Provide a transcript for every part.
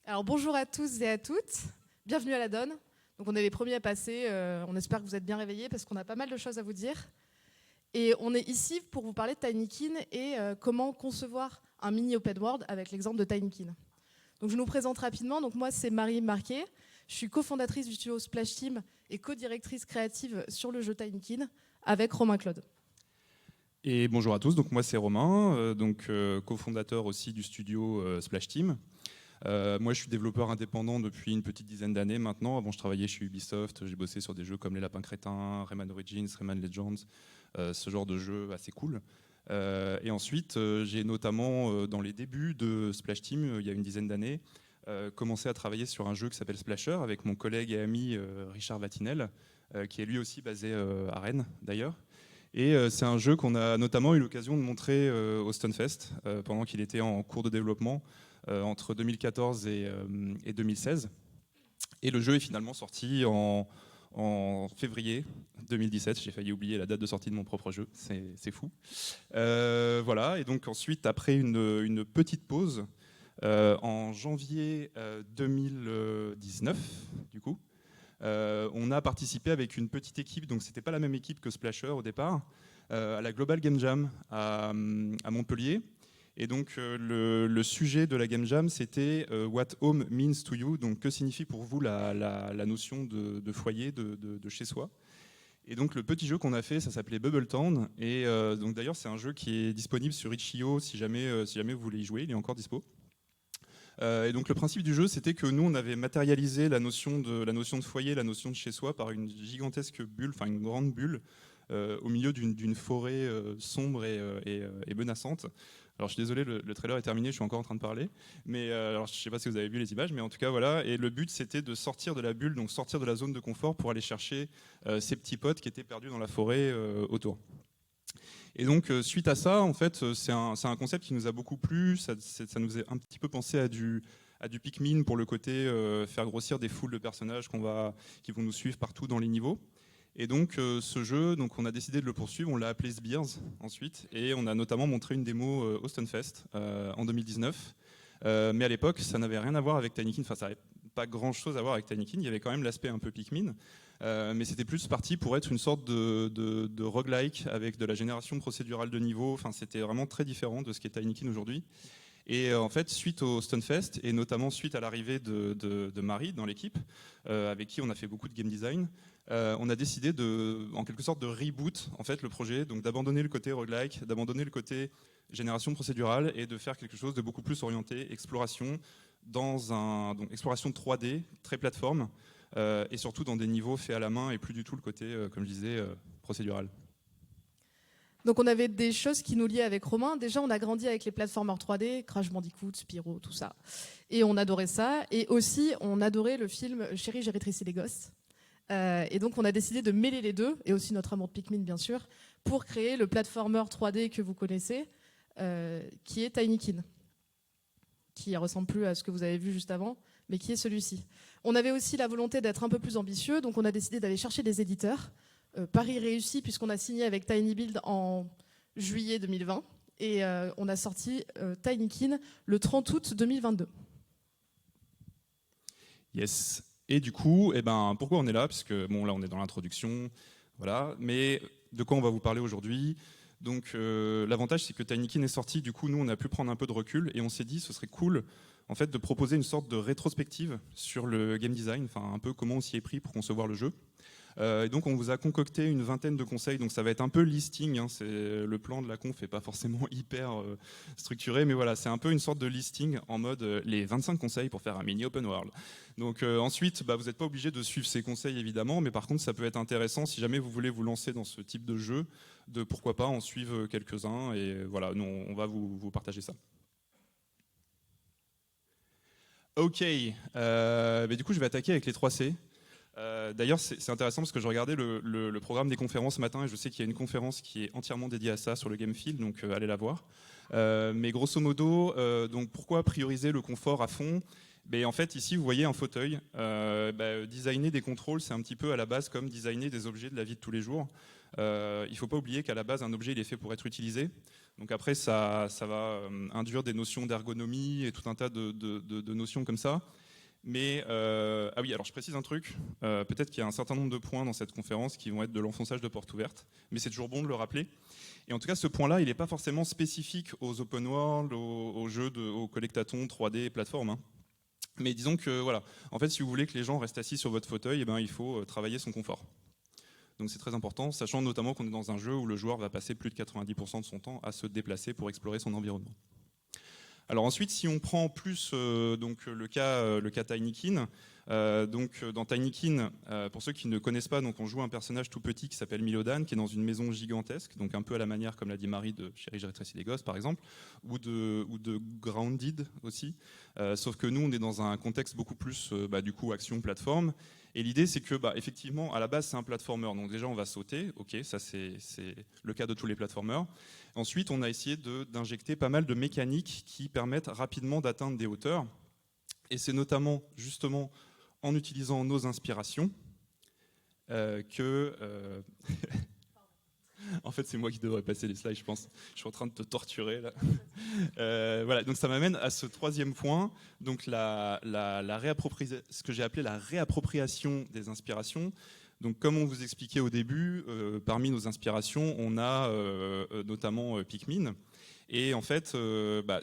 Alors bonjour à tous et à toutes, bienvenue à la Donne. Donc on est les premiers à passer, on espère que vous êtes bien réveillés parce qu'on a pas mal de choses à vous dire. Et on est ici pour vous parler de Tinykin et comment concevoir un mini open world avec l'exemple de Tinykin. Donc je nous présente rapidement, donc moi c'est Marie Marquet, je suis cofondatrice du studio Splash Team et co-directrice créative sur le jeu Tinykin avec Romain Claude. Et bonjour à tous, donc moi c'est Romain, cofondateur aussi du studio Splash Team. Moi je suis développeur indépendant depuis une petite dizaine d'années maintenant. Avant je travaillais chez Ubisoft, j'ai bossé sur des jeux comme Les Lapins Crétins, Rayman Origins, Rayman Legends, ce genre de jeux assez cool. Et ensuite j'ai notamment dans les débuts de Splash Team, il y a une dizaine d'années, commencé à travailler sur un jeu qui s'appelle Splasher avec mon collègue et ami Richard Vatinel, qui est lui aussi basé à Rennes d'ailleurs. Et c'est un jeu qu'on a notamment eu l'occasion de montrer au Stunfest pendant qu'il était en cours de développement entre 2014 et 2016. Et le jeu est finalement sorti en février 2017. J'ai failli oublier la date de sortie de mon propre jeu, c'est fou. Voilà, et donc ensuite, après une petite pause, en janvier 2019, du coup, on a participé avec une petite équipe, donc c'était pas la même équipe que Splasher au départ, à la Global Game Jam à Montpellier. Et donc le sujet de la Game Jam, c'était What Home Means to You, donc que signifie pour vous la notion de foyer, de chez soi. Et donc le petit jeu qu'on a fait, ça s'appelait Bubble Town. Et donc d'ailleurs c'est un jeu qui est disponible sur itch.io si jamais vous voulez y jouer, il est encore dispo. Et donc le principe du jeu, c'était que nous, on avait matérialisé la notion de foyer, la notion de chez soi par une gigantesque bulle, enfin une grande bulle, au milieu d'une forêt sombre et menaçante. Alors je suis désolé, le trailer est terminé, je suis encore en train de parler, mais alors je sais pas si vous avez vu les images, mais en tout cas voilà. Et le but, c'était de sortir de la bulle, donc sortir de la zone de confort pour aller chercher ces petits potes qui étaient perdus dans la forêt autour. Et donc, suite à ça, en fait, c'est un concept qui nous a beaucoup plu. Ça nous a un petit peu pensé à du Pikmin pour le côté faire grossir des foules de personnages qui vont nous suivre partout dans les niveaux. Et donc, ce jeu, donc, on a décidé de le poursuivre. On l'a appelé Sbears ensuite. Et on a notamment montré une démo au Stunfest en 2019. Mais à l'époque, ça n'avait rien à voir avec Tinykin. Enfin, ça n'avait pas grand-chose à voir avec Tinykin. Il y avait quand même l'aspect un peu Pikmin. Mais c'était plus parti pour être une sorte de roguelike avec de la génération procédurale de niveau. Enfin, c'était vraiment très différent de ce qu'est Tinykin aujourd'hui. Et en fait, suite au Stunfest, et notamment suite à l'arrivée de Marie dans l'équipe, avec qui on a fait beaucoup de game design, on a décidé en quelque sorte de reboot en fait, le projet, donc d'abandonner le côté roguelike, d'abandonner le côté génération procédurale et de faire quelque chose de beaucoup plus orienté exploration, donc exploration 3D, très plateforme, et surtout dans des niveaux faits à la main et plus du tout le côté, comme je disais, procédural. Donc on avait des choses qui nous liaient avec Romain. Déjà, on a grandi avec les plateformeurs 3D, Crash Bandicoot, Spyro, tout ça. Et on adorait ça. Et aussi, on adorait le film Chérie, j'ai rétréci les gosses. Et donc on a décidé de mêler les deux, et aussi notre amour de Pikmin, bien sûr, pour créer le platformer 3D que vous connaissez, qui est Tinykin, qui ressemble plus à ce que vous avez vu juste avant, mais qui est celui-ci. On avait aussi la volonté d'être un peu plus ambitieux, donc on a décidé d'aller chercher des éditeurs. Pari réussi, puisqu'on a signé avec TinyBuild en juillet 2020, et on a sorti Tinykin le 30 août 2022. Yes. Et du coup, pourquoi on est là? Puisque bon, là, on est dans l'introduction, voilà. Mais de quoi on va vous parler aujourd'hui? Donc, l'avantage, c'est que Tinykin est sorti. Du coup, nous, on a pu prendre un peu de recul et on s'est dit, ce serait cool, en fait, de proposer une sorte de rétrospective sur le game design, enfin un peu comment on s'y est pris pour concevoir le jeu. Et donc on vous a concocté une vingtaine de conseils, donc ça va être un peu listing, hein, le plan de la conf n'est pas forcément hyper structuré, mais voilà, c'est un peu une sorte de listing en mode les 25 conseils pour faire un mini open world. Donc ensuite, vous n'êtes pas obligé de suivre ces conseils évidemment, mais par contre ça peut être intéressant si jamais vous voulez vous lancer dans ce type de jeu, de pourquoi pas en suivre quelques-uns, et voilà, nous on va vous partager ça. Ok, du coup je vais attaquer avec les 3 C. D'ailleurs, c'est intéressant parce que je regardais le programme des conférences ce matin et je sais qu'il y a une conférence qui est entièrement dédiée à ça sur le Gamefield, donc allez la voir. Mais grosso modo, donc pourquoi prioriser le confort à fond? En fait, ici, vous voyez un fauteuil. Designer des contrôles, c'est un petit peu à la base comme designer des objets de la vie de tous les jours. Il ne faut pas oublier qu'à la base, un objet il est fait pour être utilisé. Donc après, ça va induire des notions d'ergonomie et tout un tas de notions comme ça. Mais, ah oui, alors je précise un truc, peut-être qu'il y a un certain nombre de points dans cette conférence qui vont être de l'enfonçage de porte ouverte, mais c'est toujours bon de le rappeler. Et en tout cas, ce point-là, il n'est pas forcément spécifique aux open world, aux jeux, aux collectatons 3D et plateformes. Hein. Mais disons que, voilà, en fait, si vous voulez que les gens restent assis sur votre fauteuil, eh ben, il faut travailler son confort. Donc c'est très important, sachant notamment qu'on est dans un jeu où le joueur va passer plus de 90% de son temps à se déplacer pour explorer son environnement. Alors ensuite, si on prend plus donc le cas Tinykin, donc dans Tinykin, pour ceux qui ne connaissent pas, donc on joue un personnage tout petit qui s'appelle Milodan, qui est dans une maison gigantesque, donc un peu à la manière, comme l'a dit Marie, de Chérie, j'ai rétréci les gosses, par exemple, ou de Grounded aussi. Sauf que nous, on est dans un contexte beaucoup plus, du coup, action plateforme. Et l'idée, c'est que, effectivement, à la base, c'est un platformer. Donc déjà, on va sauter. Ok, ça c'est le cas de tous les platformers. Ensuite, on a essayé d'injecter pas mal de mécaniques qui permettent rapidement d'atteindre des hauteurs. Et c'est notamment, justement, en utilisant nos inspirations que... En fait, c'est moi qui devrais passer les slides, je pense. Je suis en train de te torturer, là. Voilà, donc ça m'amène à ce troisième point, donc ce que j'ai appelé la réappropriation des inspirations. Donc, comme on vous expliquait au début, parmi nos inspirations, on a notamment Pikmin. Et en fait,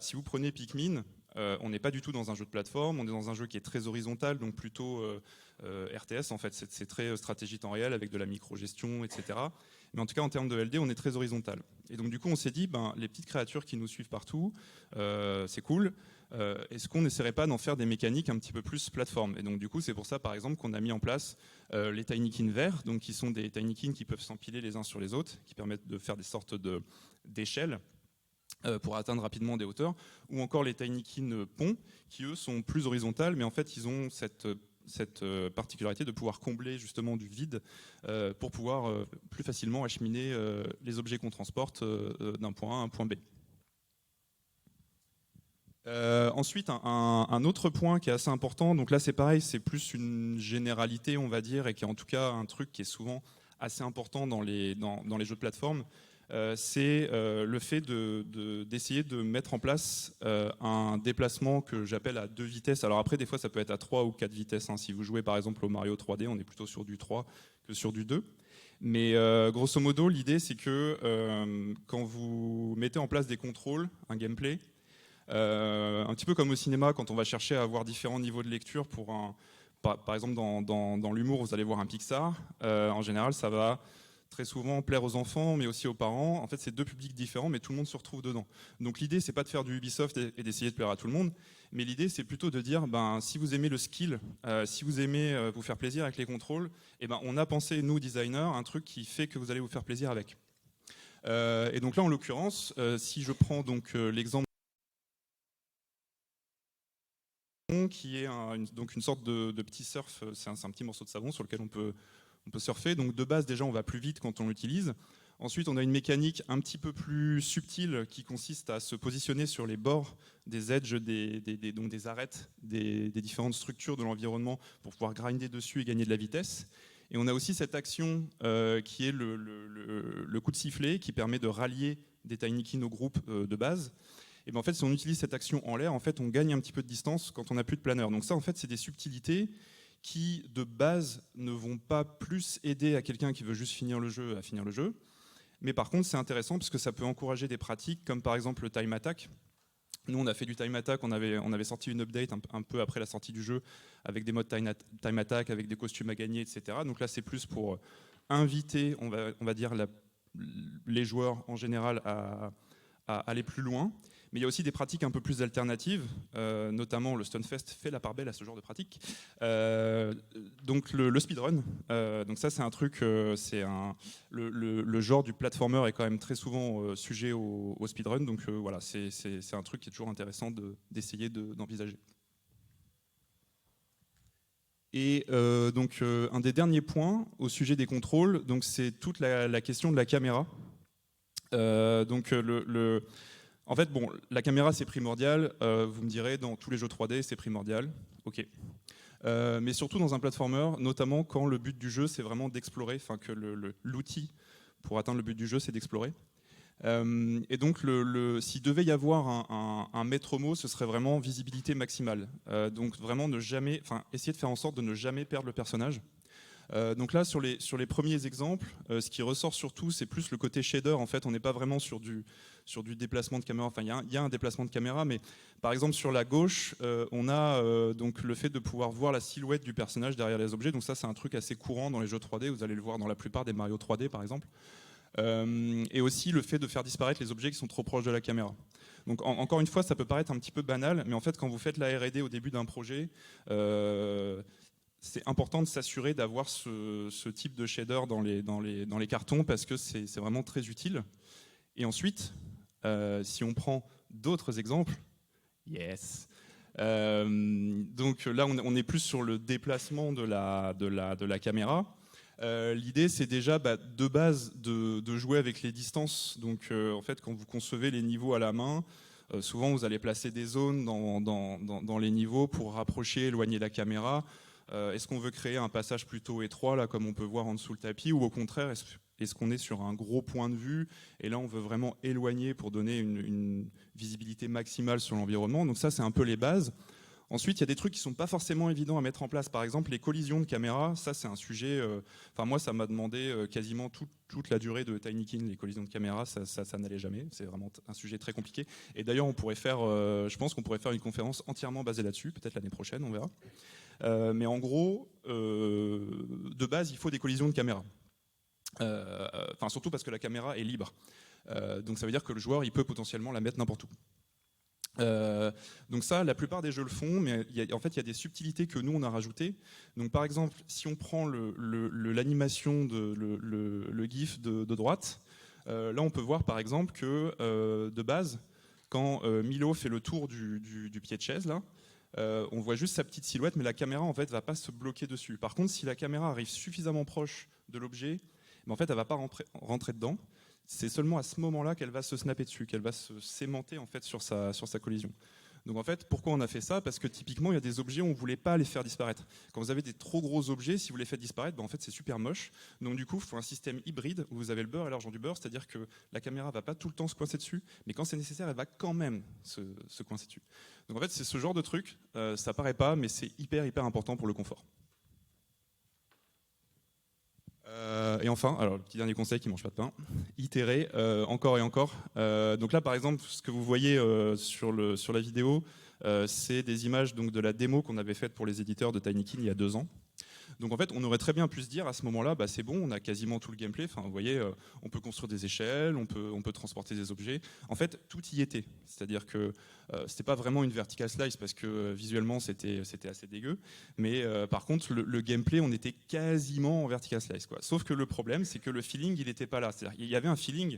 si vous prenez Pikmin, on n'est pas du tout dans un jeu de plateforme, on est dans un jeu qui est très horizontal, donc plutôt RTS, en fait, c'est très stratégie temps réel avec de la micro-gestion, etc. Mais en tout cas, en termes de LD, on est très horizontal. Et donc, du coup, on s'est dit, les petites créatures qui nous suivent partout, c'est cool. Est-ce qu'on n'essaierait pas d'en faire des mécaniques un petit peu plus plateforme? Et donc, du coup, c'est pour ça, par exemple, qu'on a mis en place les Tinykin verts, donc qui sont des Tinykin qui peuvent s'empiler les uns sur les autres, qui permettent de faire des sortes d'échelles pour atteindre rapidement des hauteurs, ou encore les Tinykin ponts, qui eux sont plus horizontales, mais en fait, ils ont cette particularité de pouvoir combler justement du vide pour pouvoir plus facilement acheminer les objets qu'on transporte d'un point A à un point B. Ensuite, un autre point qui est assez important, donc là c'est pareil, c'est plus une généralité on va dire, et qui est en tout cas un truc qui est souvent assez important dans les jeux de plateforme, c'est le fait d'essayer de mettre en place un déplacement que j'appelle à 2 vitesses. Alors après, des fois, ça peut être à 3 ou 4 vitesses. Hein. Si vous jouez par exemple au Mario 3D, on est plutôt sur du 3 que sur du 2. Mais grosso modo, l'idée, c'est que quand vous mettez en place des contrôles, un gameplay, un petit peu comme au cinéma, quand on va chercher à avoir différents niveaux de lecture pour par exemple, dans l'humour, vous allez voir un Pixar. En général, ça va très souvent plaire aux enfants, mais aussi aux parents. En fait, c'est deux publics différents, mais tout le monde se retrouve dedans. Donc l'idée, c'est pas de faire du Ubisoft et d'essayer de plaire à tout le monde, mais l'idée, c'est plutôt de dire, si vous aimez le skill, si vous aimez vous faire plaisir avec les contrôles, on a pensé, nous, designers, un truc qui fait que vous allez vous faire plaisir avec. Et donc là, en l'occurrence, si je prends donc l'exemple qui est donc une sorte de petit surf, c'est un petit morceau de savon sur lequel on peut surfer. Donc de base, déjà, on va plus vite quand on l'utilise. Ensuite, on a une mécanique un petit peu plus subtile qui consiste à se positionner sur les bords des edges, donc des arêtes des différentes structures de l'environnement pour pouvoir grinder dessus et gagner de la vitesse. Et on a aussi cette action qui est le coup de sifflet qui permet de rallier des Tinykin au groupe de base. Et en fait, si on utilise cette action en l'air, en fait, on gagne un petit peu de distance quand on n'a plus de planeur. Donc ça, en fait, c'est des subtilités qui, de base, ne vont pas plus aider à quelqu'un qui veut juste finir le jeu à finir le jeu. Mais par contre, c'est intéressant parce que ça peut encourager des pratiques comme par exemple le time attack. Nous, on a fait du time attack, on avait sorti une update un peu après la sortie du jeu avec des modes time attack, avec des costumes à gagner, etc. Donc là, c'est plus pour inviter, on va dire, les joueurs en général à aller plus loin. Mais il y a aussi des pratiques un peu plus alternatives, notamment le Stunfest fait la part belle à ce genre de pratique. Donc le speedrun, donc ça c'est un truc, le genre du platformer est quand même très souvent sujet au speedrun, donc voilà, c'est un truc qui est toujours intéressant d'essayer d'envisager. Et donc un des derniers points au sujet des contrôles, donc c'est toute la question de la caméra. Donc en fait, bon, la caméra c'est primordial, vous me direz, dans tous les jeux 3D c'est primordial, ok. Mais surtout dans un platformer, notamment quand le but du jeu c'est vraiment d'explorer, enfin que l'outil pour atteindre le but du jeu c'est d'explorer. Et donc, s'il devait y avoir un maître mot, ce serait vraiment visibilité maximale. Donc, vraiment essayer de faire en sorte de ne jamais perdre le personnage. Donc là, sur les premiers exemples, ce qui ressort surtout, c'est plus le côté shader. En fait, on n'est pas vraiment sur du déplacement de caméra. Enfin, il y a un déplacement de caméra, mais par exemple, sur la gauche, on a donc le fait de pouvoir voir la silhouette du personnage derrière les objets. Donc ça, c'est un truc assez courant dans les jeux 3D. Vous allez le voir dans la plupart des Mario 3D, par exemple. Et aussi le fait de faire disparaître les objets qui sont trop proches de la caméra. Donc encore une fois, ça peut paraître un petit peu banal, mais en fait, quand vous faites la R&D au début d'un projet, c'est important de s'assurer d'avoir ce type de shader dans les cartons parce que c'est vraiment très utile. Et ensuite, si on prend d'autres exemples, donc là, on est plus sur le déplacement de la caméra. L'idée, c'est déjà de base de jouer avec les distances. Donc, en fait, quand vous concevez les niveaux à la main, souvent vous allez placer des zones dans les niveaux pour rapprocher, éloigner la caméra. Est-ce qu'on veut créer un passage plutôt étroit, là, comme on peut voir en dessous le tapis, ou au contraire, est-ce qu'on est sur un gros point de vue et là, on veut vraiment éloigner pour donner une visibilité maximale sur l'environnement. Donc ça, c'est un peu les bases. Ensuite, il y a des trucs qui ne sont pas forcément évidents à mettre en place. Par exemple, les collisions de caméra, ça c'est un sujet... moi, ça m'a demandé quasiment toute la durée de Tinykin. Les collisions de caméra, ça n'allait jamais. C'est vraiment un sujet très compliqué. Et d'ailleurs, je pense qu'on pourrait faire une conférence entièrement basée là-dessus, peut-être l'année prochaine, on verra. Mais en gros, de base, il faut des collisions de caméra. Surtout parce que la caméra est libre. Donc ça veut dire que le joueur, il peut potentiellement la mettre n'importe où. Donc ça, la plupart des jeux le font, mais en fait, il y a des subtilités que nous, on a rajoutées. Donc par exemple, si on prend l'animation, le GIF de droite, là, on peut voir par exemple que, de base, quand Milo fait le tour du pied de chaise, là, on voit juste sa petite silhouette, mais la caméra, en fait, ne va pas se bloquer dessus. Par contre, si la caméra arrive suffisamment proche de l'objet, en fait, elle ne va pas rentrer dedans. C'est seulement à ce moment-là qu'elle va se snapper dessus, qu'elle va se sémenter en fait sur sa collision. Donc en fait, pourquoi on a fait ça? Parce que typiquement, il y a des objets où on ne voulait pas les faire disparaître. Quand vous avez des trop gros objets, si vous les faites disparaître, en fait c'est super moche. Donc du coup, il faut un système hybride où vous avez le beurre et l'argent du beurre, c'est-à-dire que la caméra ne va pas tout le temps se coincer dessus, mais quand c'est nécessaire, elle va quand même se coincer dessus. Donc en fait, c'est ce genre de truc, ça paraît pas, mais c'est hyper important pour le confort. Et enfin, alors le petit dernier conseil qui ne mange pas de pain, itérer encore et encore. Donc là, par exemple, ce que vous voyez sur la vidéo, c'est des images donc, de la démo qu'on avait faite pour les éditeurs de Tinykin il y a 2 ans. Donc en fait, on aurait très bien pu se dire à ce moment-là, c'est bon, on a quasiment tout le gameplay. Enfin, vous voyez, on peut construire des échelles, on peut transporter des objets. En fait, tout y était. C'est-à-dire que c'était pas vraiment une vertical slice parce que visuellement c'était assez dégueu. Mais par contre, le gameplay, on était quasiment en vertical slice, quoi. Sauf que le problème, c'est que le feeling, il n'était pas là. C'est-à-dire qu'il y avait un feeling.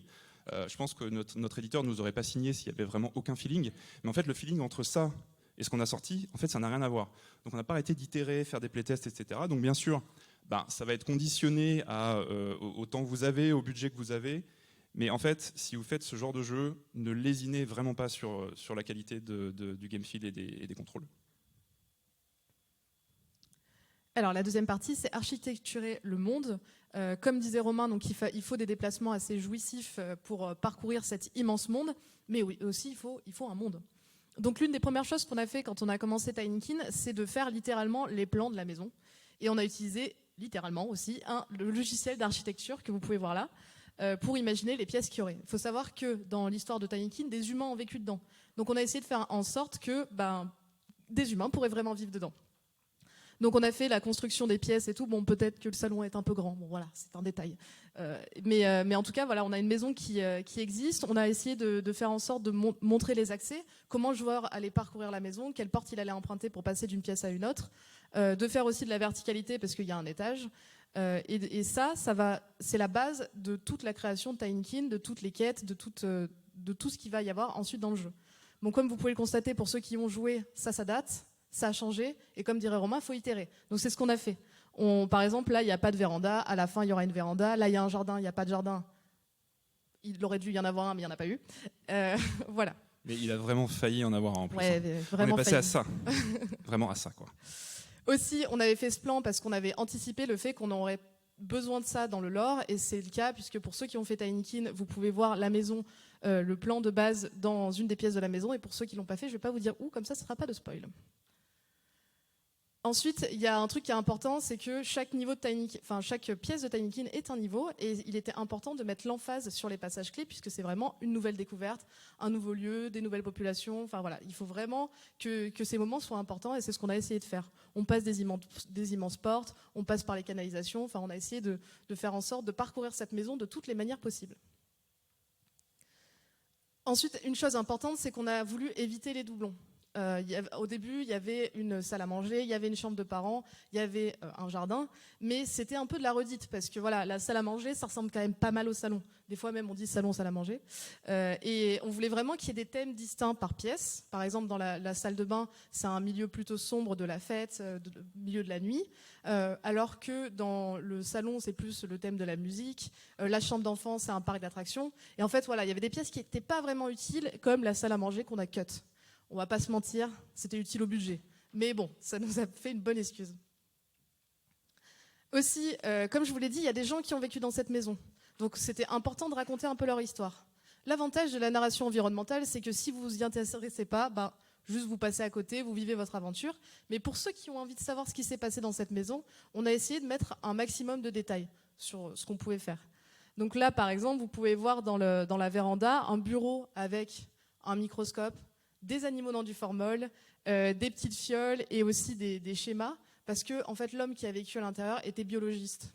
Je pense que notre éditeur ne nous aurait pas signé s'il y avait vraiment aucun feeling. Mais en fait, le feeling entre ça et ce qu'on a sorti, en fait, ça n'a rien à voir. Donc on n'a pas arrêté d'itérer, faire des playtests, etc. Donc bien sûr, ça va être conditionné au temps que vous avez, au budget que vous avez. Mais en fait, si vous faites ce genre de jeu, ne lésinez vraiment pas sur la qualité du game feel et des contrôles. Alors la deuxième partie, c'est architecturer le monde. Comme disait Romain, donc il faut des déplacements assez jouissifs pour parcourir cet immense monde. Mais oui, aussi, il faut un monde. Donc l'une des premières choses qu'on a fait quand on a commencé Tinykin, c'est de faire littéralement les plans de la maison. Et on a utilisé littéralement aussi le logiciel d'architecture que vous pouvez voir là pour imaginer les pièces qu'il y aurait. Il faut savoir que dans l'histoire de Tinykin, des humains ont vécu dedans. Donc on a essayé de faire en sorte que des humains pourraient vraiment vivre dedans. Donc on a fait la construction des pièces et tout. Bon, peut-être que le salon est un peu grand. Bon, voilà, c'est un détail. Mais en tout cas, voilà, on a une maison qui existe. On a essayé de faire en sorte de montrer les accès, comment le joueur allait parcourir la maison, quelle porte il allait emprunter pour passer d'une pièce à une autre, de faire aussi de la verticalité parce qu'il y a un étage. Et ça c'est la base de toute la création de Tinykin, de toutes les quêtes, de tout ce qu'il va y avoir ensuite dans le jeu. Bon, comme vous pouvez le constater, pour ceux qui ont joué, ça date. Ça a changé, et comme dirait Romain, il faut itérer. Donc c'est ce qu'on a fait. Par exemple, là, il n'y a pas de véranda, à la fin, il y aura une véranda, là, il y a un jardin, il n'y a pas de jardin. Il aurait dû y en avoir un, mais il n'y en a pas eu. Voilà. Mais il a vraiment failli en avoir un en plus. Ouais, vraiment on est passé à ça. Vraiment à ça, quoi. Aussi, on avait fait ce plan parce qu'on avait anticipé le fait qu'on aurait besoin de ça dans le lore, et c'est le cas puisque pour ceux qui ont fait Tinykin, vous pouvez voir la maison, le plan de base dans une des pièces de la maison, et pour ceux qui l'ont pas fait, je vais pas vous dire où, comme ça ne sera pas de spoil. Ensuite, il y a un truc qui est important, c'est que chaque pièce de Tinykin est un niveau, et il était important de mettre l'emphase sur les passages clés, puisque c'est vraiment une nouvelle découverte, un nouveau lieu, des nouvelles populations. Enfin voilà, il faut vraiment que ces moments soient importants, et c'est ce qu'on a essayé de faire. On passe des immenses portes, on passe par les canalisations. Enfin, on a essayé de faire en sorte de parcourir cette maison de toutes les manières possibles. Ensuite, une chose importante, c'est qu'on a voulu éviter les doublons. Au début, il y avait une salle à manger, il y avait une chambre de parents, il y avait un jardin, mais c'était un peu de la redite parce que voilà, la salle à manger, ça ressemble quand même pas mal au salon. Des fois même, on dit salon, salle à manger. Et on voulait vraiment qu'il y ait des thèmes distincts par pièce. Par exemple, dans la salle de bain, c'est un milieu plutôt sombre de la fête, milieu de la nuit, alors que dans le salon, c'est plus le thème de la musique. La chambre d'enfant, c'est un parc d'attractions. Et en fait, voilà, il y avait des pièces qui n'étaient pas vraiment utiles, comme la salle à manger qu'on a cut. On va pas se mentir, c'était utile au budget. Mais bon, ça nous a fait une bonne excuse. Aussi, comme je vous l'ai dit, il y a des gens qui ont vécu dans cette maison. Donc c'était important de raconter un peu leur histoire. L'avantage de la narration environnementale, c'est que si vous vous y intéressez pas, juste vous passez à côté, vous vivez votre aventure. Mais pour ceux qui ont envie de savoir ce qui s'est passé dans cette maison, on a essayé de mettre un maximum de détails sur ce qu'on pouvait faire. Donc là, par exemple, vous pouvez voir dans la véranda un bureau avec un microscope, des animaux dans du formol, des petites fioles et aussi des schémas, parce que en fait, l'homme qui a vécu à l'intérieur était biologiste.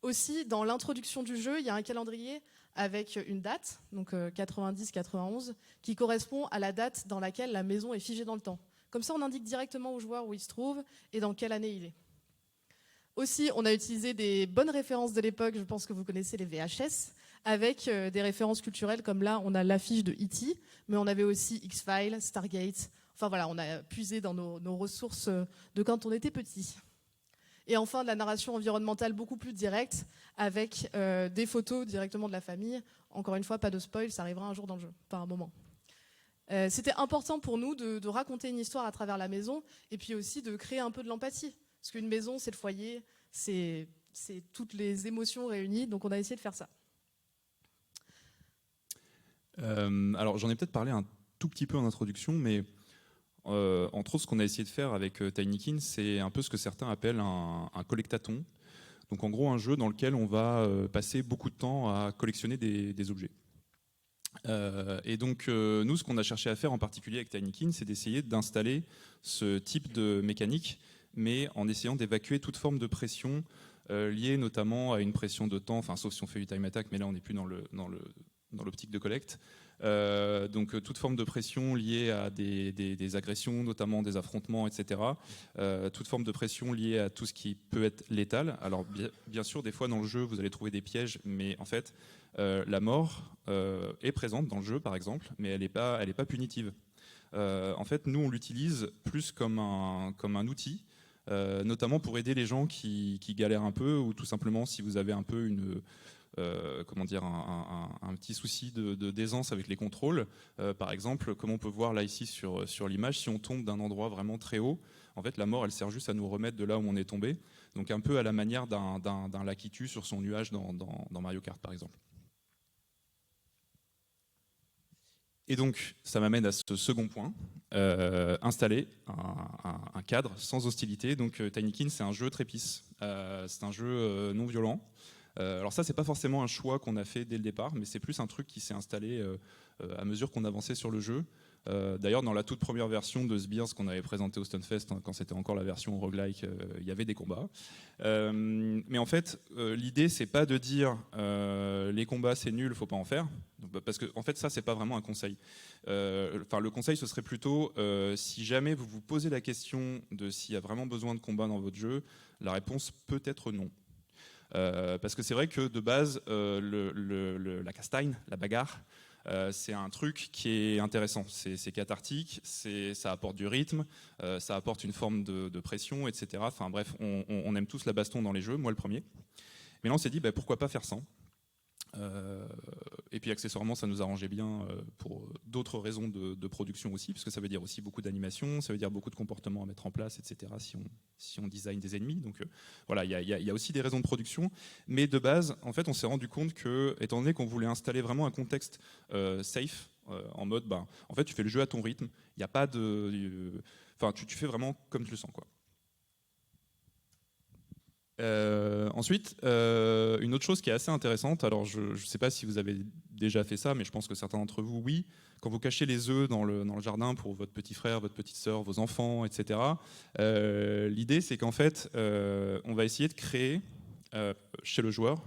Aussi, dans l'introduction du jeu, il y a un calendrier avec une date, donc 90-91, qui correspond à la date dans laquelle la maison est figée dans le temps. Comme ça, on indique directement au joueur où il se trouve et dans quelle année il est. Aussi, on a utilisé des bonnes références de l'époque, je pense que vous connaissez les VHS, avec des références culturelles, comme là, on a l'affiche de E.T., mais on avait aussi X-Files, Stargate. Enfin voilà, on a puisé dans nos ressources de quand on était petit. Et enfin, de la narration environnementale beaucoup plus directe, avec des photos directement de la famille. Encore une fois, pas de spoil, ça arrivera un jour dans le jeu, pas un moment. C'était important pour nous de raconter une histoire à travers la maison, et puis aussi de créer un peu de l'empathie. Parce qu'une maison, c'est le foyer, c'est toutes les émotions réunies, donc on a essayé de faire ça. Alors j'en ai peut-être parlé un tout petit peu en introduction, mais entre autres ce qu'on a essayé de faire avec Tinykin, c'est un peu ce que certains appellent un collectathon. Donc en gros un jeu dans lequel on va passer beaucoup de temps à collectionner des objets. Et donc nous ce qu'on a cherché à faire en particulier avec Tinykin, c'est d'essayer d'installer ce type de mécanique, mais en essayant d'évacuer toute forme de pression liée notamment à une pression de temps, enfin sauf si on fait du time attack, mais là on n'est plus dans l'optique de collecte. Donc toute forme de pression liée à des agressions, notamment des affrontements, etc. Toute forme de pression liée à tout ce qui peut être létal. Alors bien sûr, des fois dans le jeu, vous allez trouver des pièges, mais en fait, la mort est présente dans le jeu, par exemple, mais elle n'est pas punitive. En fait, nous, on l'utilise plus comme un outil, notamment pour aider les gens qui galèrent un peu, ou tout simplement si vous avez un peu un petit souci d'aisance avec les contrôles. Par exemple, comme on peut voir là ici sur l'image, si on tombe d'un endroit vraiment très haut, en fait la mort elle sert juste à nous remettre de là où on est tombé, donc un peu à la manière d'un Lakitu sur son nuage dans Mario Kart par exemple. Et donc ça m'amène à ce second point, installer un cadre sans hostilité. Donc Tinykin c'est un jeu trépice, c'est un jeu non violent. Alors ça, c'est pas forcément un choix qu'on a fait dès le départ, mais c'est plus un truc qui s'est installé à mesure qu'on avançait sur le jeu. D'ailleurs, dans la toute première version de Sbires qu'on avait présenté au Stunfest, quand c'était encore la version roguelike, il y avait des combats. Mais en fait, l'idée, c'est pas de dire les combats c'est nul, faut pas en faire, parce que en fait, ça, c'est pas vraiment un conseil. Le conseil, ce serait plutôt si jamais vous vous posez la question de s'il y a vraiment besoin de combats dans votre jeu, la réponse peut être non. Parce que c'est vrai que de base, la castagne, la bagarre, c'est un truc qui est intéressant, c'est cathartique, ça apporte du rythme, ça apporte une forme de pression, etc. Enfin bref, on aime tous la baston dans les jeux, moi le premier. Mais là on s'est dit pourquoi pas faire sans. Et puis accessoirement, ça nous arrangeait bien pour d'autres raisons de production aussi, parce que ça veut dire aussi beaucoup d'animation, ça veut dire beaucoup de comportements à mettre en place, etc. Si on design des ennemis. Donc voilà, il y a aussi des raisons de production. Mais de base, en fait, on s'est rendu compte que, étant donné qu'on voulait installer vraiment un contexte safe, en mode, en fait, tu fais le jeu à ton rythme. Il n'y a pas de, enfin, tu fais vraiment comme tu le sens, quoi. Ensuite, une autre chose qui est assez intéressante, alors je ne sais pas si vous avez déjà fait ça, mais je pense que certains d'entre vous, oui, quand vous cachez les œufs dans le jardin pour votre petit frère, votre petite sœur, vos enfants, etc., l'idée c'est qu'en fait, on va essayer de créer chez le joueur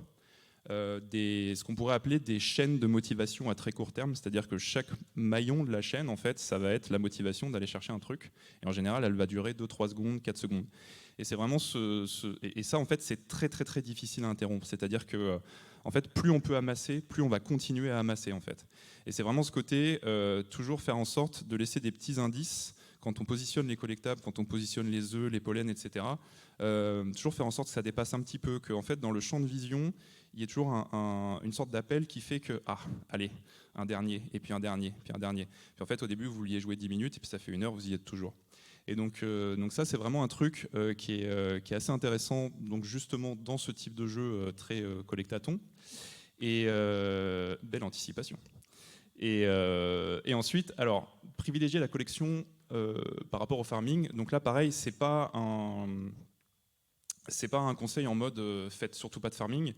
ce qu'on pourrait appeler des chaînes de motivation à très court terme, c'est-à-dire que chaque maillon de la chaîne, en fait, ça va être la motivation d'aller chercher un truc, et en général, elle va durer 2-3 secondes, 4 secondes. Et c'est vraiment et ça, en fait, c'est très très très difficile à interrompre. C'est-à-dire que, en fait, plus on peut amasser, plus on va continuer à amasser, en fait. Et c'est vraiment ce côté, toujours faire en sorte de laisser des petits indices quand on positionne les collectables, quand on positionne les œufs, les pollens, etc. Toujours faire en sorte que ça dépasse un petit peu, que, en fait, dans le champ de vision, il y a toujours une sorte d'appel qui fait que, allez, un dernier, et puis un dernier, puis un dernier. Puis en fait, au début, vous vouliez jouer 10 minutes, et puis ça fait 1 heure, vous y êtes toujours. Et donc ça, c'est vraiment un truc qui est assez intéressant, donc justement dans ce type de jeu très collectathon. Et belle anticipation. Et ensuite, alors, privilégier la collection par rapport au farming. Donc là, pareil, c'est pas un conseil en mode faites surtout pas de farming.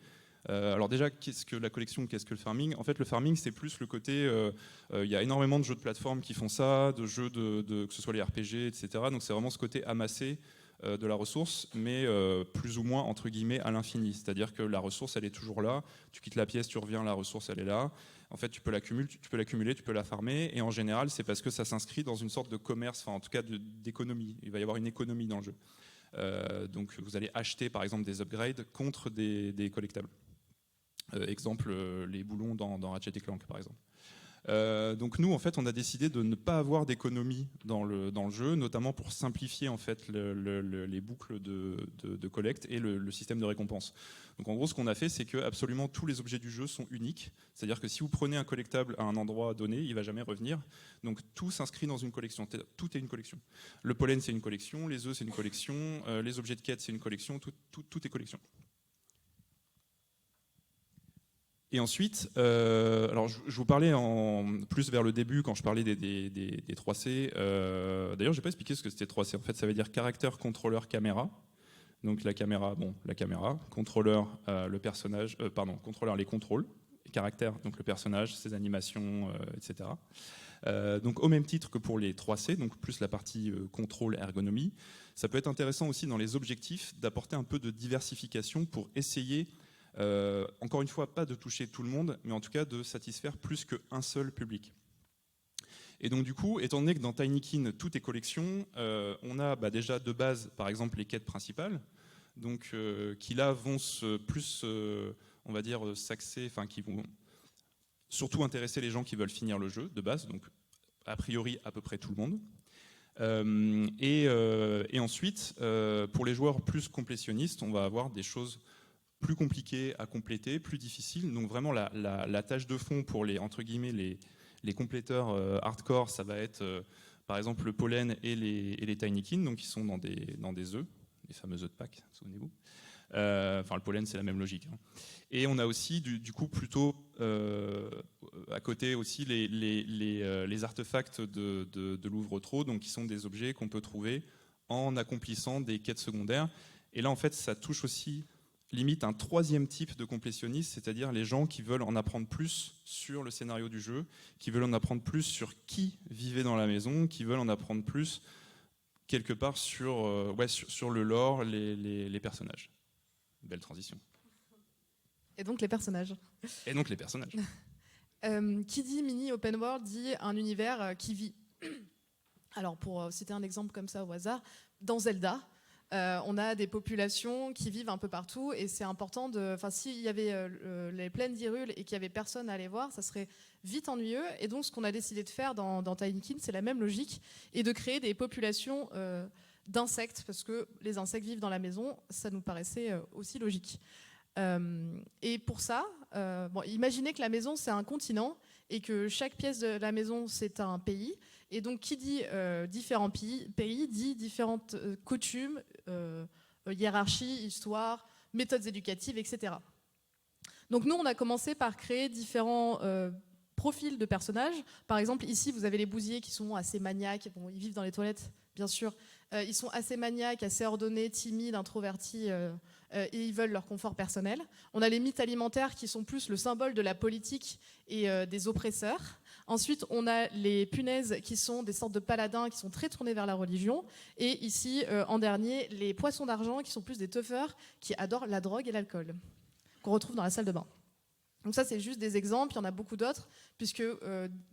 Alors déjà, qu'est-ce que la collection, qu'est-ce que le farming? En fait, le farming, c'est plus le côté, il y a énormément de jeux de plateforme qui font ça, de jeux que ce soit les RPG, etc. Donc c'est vraiment ce côté amassé de la ressource, mais plus ou moins, entre guillemets, à l'infini. C'est-à-dire que la ressource, elle est toujours là, tu quittes la pièce, tu reviens, la ressource, elle est là. En fait, tu peux l'accumuler, tu peux la farmer, et en général, c'est parce que ça s'inscrit dans une sorte de commerce, enfin en tout cas d'économie. Il va y avoir une économie dans le jeu. Donc vous allez acheter, par exemple, des upgrades contre des collectables. Exemple, les boulons dans Ratchet & Clank, par exemple. Donc nous, en fait, on a décidé de ne pas avoir d'économie dans le jeu, notamment pour simplifier en fait les boucles de collecte et le système de récompense. Donc en gros, ce qu'on a fait, c'est que absolument tous les objets du jeu sont uniques. C'est-à-dire que si vous prenez un collectable à un endroit donné, il ne va jamais revenir. Donc tout s'inscrit dans une collection. Tout est une collection. Le pollen, c'est une collection. Les œufs, c'est une collection. Les objets de quête, c'est une collection. Tout est collection. Et ensuite, alors je vous parlais plus vers le début quand je parlais des 3C. D'ailleurs, je n'ai pas expliqué ce que c'était 3C. En fait, ça veut dire caractère, contrôleur, caméra. Donc la caméra, contrôleur, le personnage, contrôleur, les contrôles, caractère, donc le personnage, ses animations, etc. Donc au même titre que pour les 3C, donc plus la partie contrôle, ergonomie, ça peut être intéressant aussi dans les objectifs d'apporter un peu de diversification pour essayer encore une fois, pas de toucher tout le monde, mais en tout cas de satisfaire plus qu'un seul public. Et donc du coup, étant donné que dans Tinykin, tout est collection, on a déjà de base, par exemple, les quêtes principales, donc, qui là vont on va dire, s'axer, enfin qui vont surtout intéresser les gens qui veulent finir le jeu de base, donc a priori à peu près tout le monde. Et ensuite, pour les joueurs plus complétionnistes, on va avoir des choses plus compliqué à compléter, plus difficile. Donc vraiment la tâche de fond pour entre guillemets les compléteurs hardcore, ça va être par exemple le pollen et les tinykin, donc qui sont dans des œufs, les fameux œufs de Pâques, souvenez-vous. Enfin le pollen, c'est la même logique. Hein. Et on a aussi du coup plutôt à côté aussi les artefacts de l'ouvre-trou, donc qui sont des objets qu'on peut trouver en accomplissant des quêtes secondaires. Et là en fait ça touche aussi limite un troisième type de complétionniste, c'est-à-dire les gens qui veulent en apprendre plus sur le scénario du jeu, qui veulent en apprendre plus sur qui vivait dans la maison, qui veulent en apprendre plus quelque part sur le lore, les personnages. Belle transition. Et donc les personnages. Et donc les personnages. Qui dit mini open world dit un univers qui vit. Alors pour citer un exemple comme ça au hasard, dans Zelda, on a des populations qui vivent un peu partout et c'est important s'il y avait les plaines d'Hyrule et qu'il n'y avait personne à aller voir, ça serait vite ennuyeux. Et donc ce qu'on a décidé de faire dans Tinykin, c'est la même logique, et de créer des populations d'insectes, parce que les insectes vivent dans la maison, ça nous paraissait aussi logique. Et pour ça, imaginez que la maison, c'est un continent et que chaque pièce de la maison, c'est un pays. Et donc, qui dit différents pays dit différentes coutumes, hiérarchie, histoire, méthodes éducatives, etc. Donc nous, on a commencé par créer différents profils de personnages. Par exemple, ici, vous avez les Bousiers qui sont assez maniaques. Bon, ils vivent dans les toilettes, bien sûr. Ils sont assez maniaques, assez ordonnés, timides, introvertis, et ils veulent leur confort personnel. On a les mythes alimentaires qui sont plus le symbole de la politique et des oppresseurs. Ensuite, on a les punaises qui sont des sortes de paladins qui sont très tournés vers la religion. Et ici, en dernier, les poissons d'argent qui sont plus des toughers qui adorent la drogue et l'alcool, qu'on retrouve dans la salle de bain. Donc ça, c'est juste des exemples, il y en a beaucoup d'autres, puisque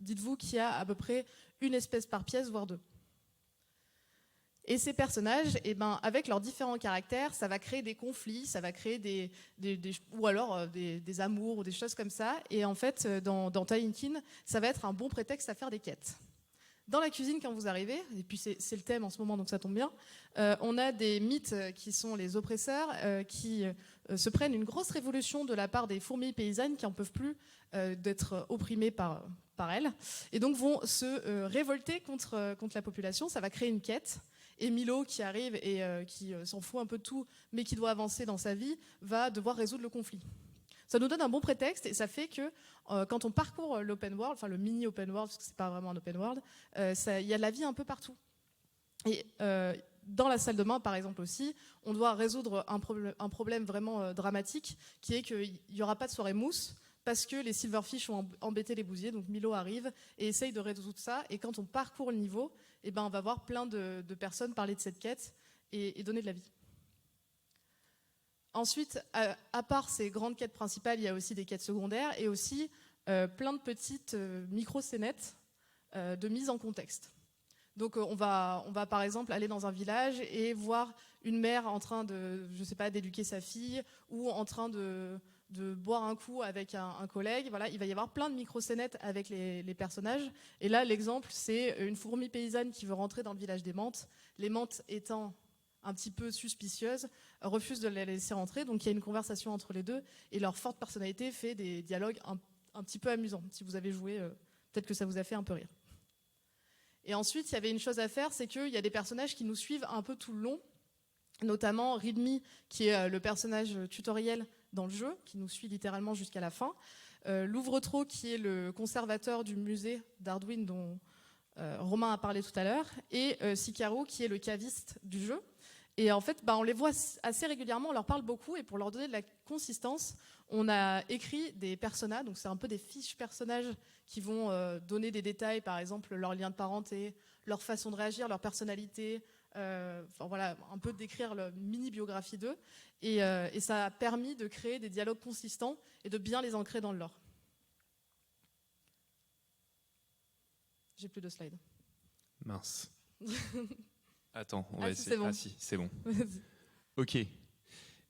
dites-vous qu'il y a à peu près une espèce par pièce, voire deux. Et ces personnages, avec leurs différents caractères, ça va créer des conflits, ça va créer ou alors des amours ou des choses comme ça. Et en fait, dans Tiny Kin, ça va être un bon prétexte à faire des quêtes. Dans la cuisine, quand vous arrivez, et puis c'est le thème en ce moment, donc ça tombe bien, on a des mythes qui sont les oppresseurs, qui se prennent une grosse révolution de la part des fourmis paysannes qui n'en peuvent plus d'être opprimées par elles, et donc vont se révolter contre la population. Ça va créer une quête. Et Milo, qui arrive et qui s'en fout un peu de tout, mais qui doit avancer dans sa vie, va devoir résoudre le conflit. Ça nous donne un bon prétexte et ça fait que quand on parcourt l'open world, enfin le mini open world, parce que c'est pas vraiment un open world, il y a de la vie un peu partout. Et dans la salle de bain, par exemple aussi, on doit résoudre un problème vraiment dramatique, qui est qu'il n'y aura pas de soirée mousse, parce que les silverfish ont embêté les Bousiers. Donc Milo arrive et essaye de résoudre ça. Et quand on parcourt le niveau, on va voir plein de personnes parler de cette quête et donner de la vie. Ensuite, à part ces grandes quêtes principales, il y a aussi des quêtes secondaires et aussi plein de petites micro-scénettes de mise en contexte. Donc on va par exemple aller dans un village et voir une mère en train d'éduquer sa fille ou en train de boire un coup avec un collègue. Voilà, il va y avoir plein de micro-scénettes avec les personnages. Et là, l'exemple, c'est une fourmi paysanne qui veut rentrer dans le village des Mantes. Les Mantes étant un petit peu suspicieuses, refusent de la laisser rentrer. Donc il y a une conversation entre les deux et leur forte personnalité fait des dialogues un petit peu amusants. Si vous avez joué, peut-être que ça vous a fait un peu rire. Et ensuite, il y avait une chose à faire, c'est qu'il y a des personnages qui nous suivent un peu tout le long, notamment Readme, qui est le personnage tutoriel dans le jeu, qui nous suit littéralement jusqu'à la fin. Louvre-Trot, qui est le conservateur du musée d'Arduin dont Romain a parlé tout à l'heure, et Sicaro, qui est le caviste du jeu. Et en fait, on les voit assez régulièrement, on leur parle beaucoup, et pour leur donner de la consistance, on a écrit des personas, donc c'est un peu des fiches personnages qui vont donner des détails, par exemple leur lien de parenté, leur façon de réagir, leur personnalité, voilà, un peu décrire la mini-biographie d'eux. Et ça a permis de créer des dialogues consistants et de bien les ancrer dans le lore. J'ai plus de slides. Mince. Attends, on va essayer. C'est bon. Ah si, c'est bon. Ok.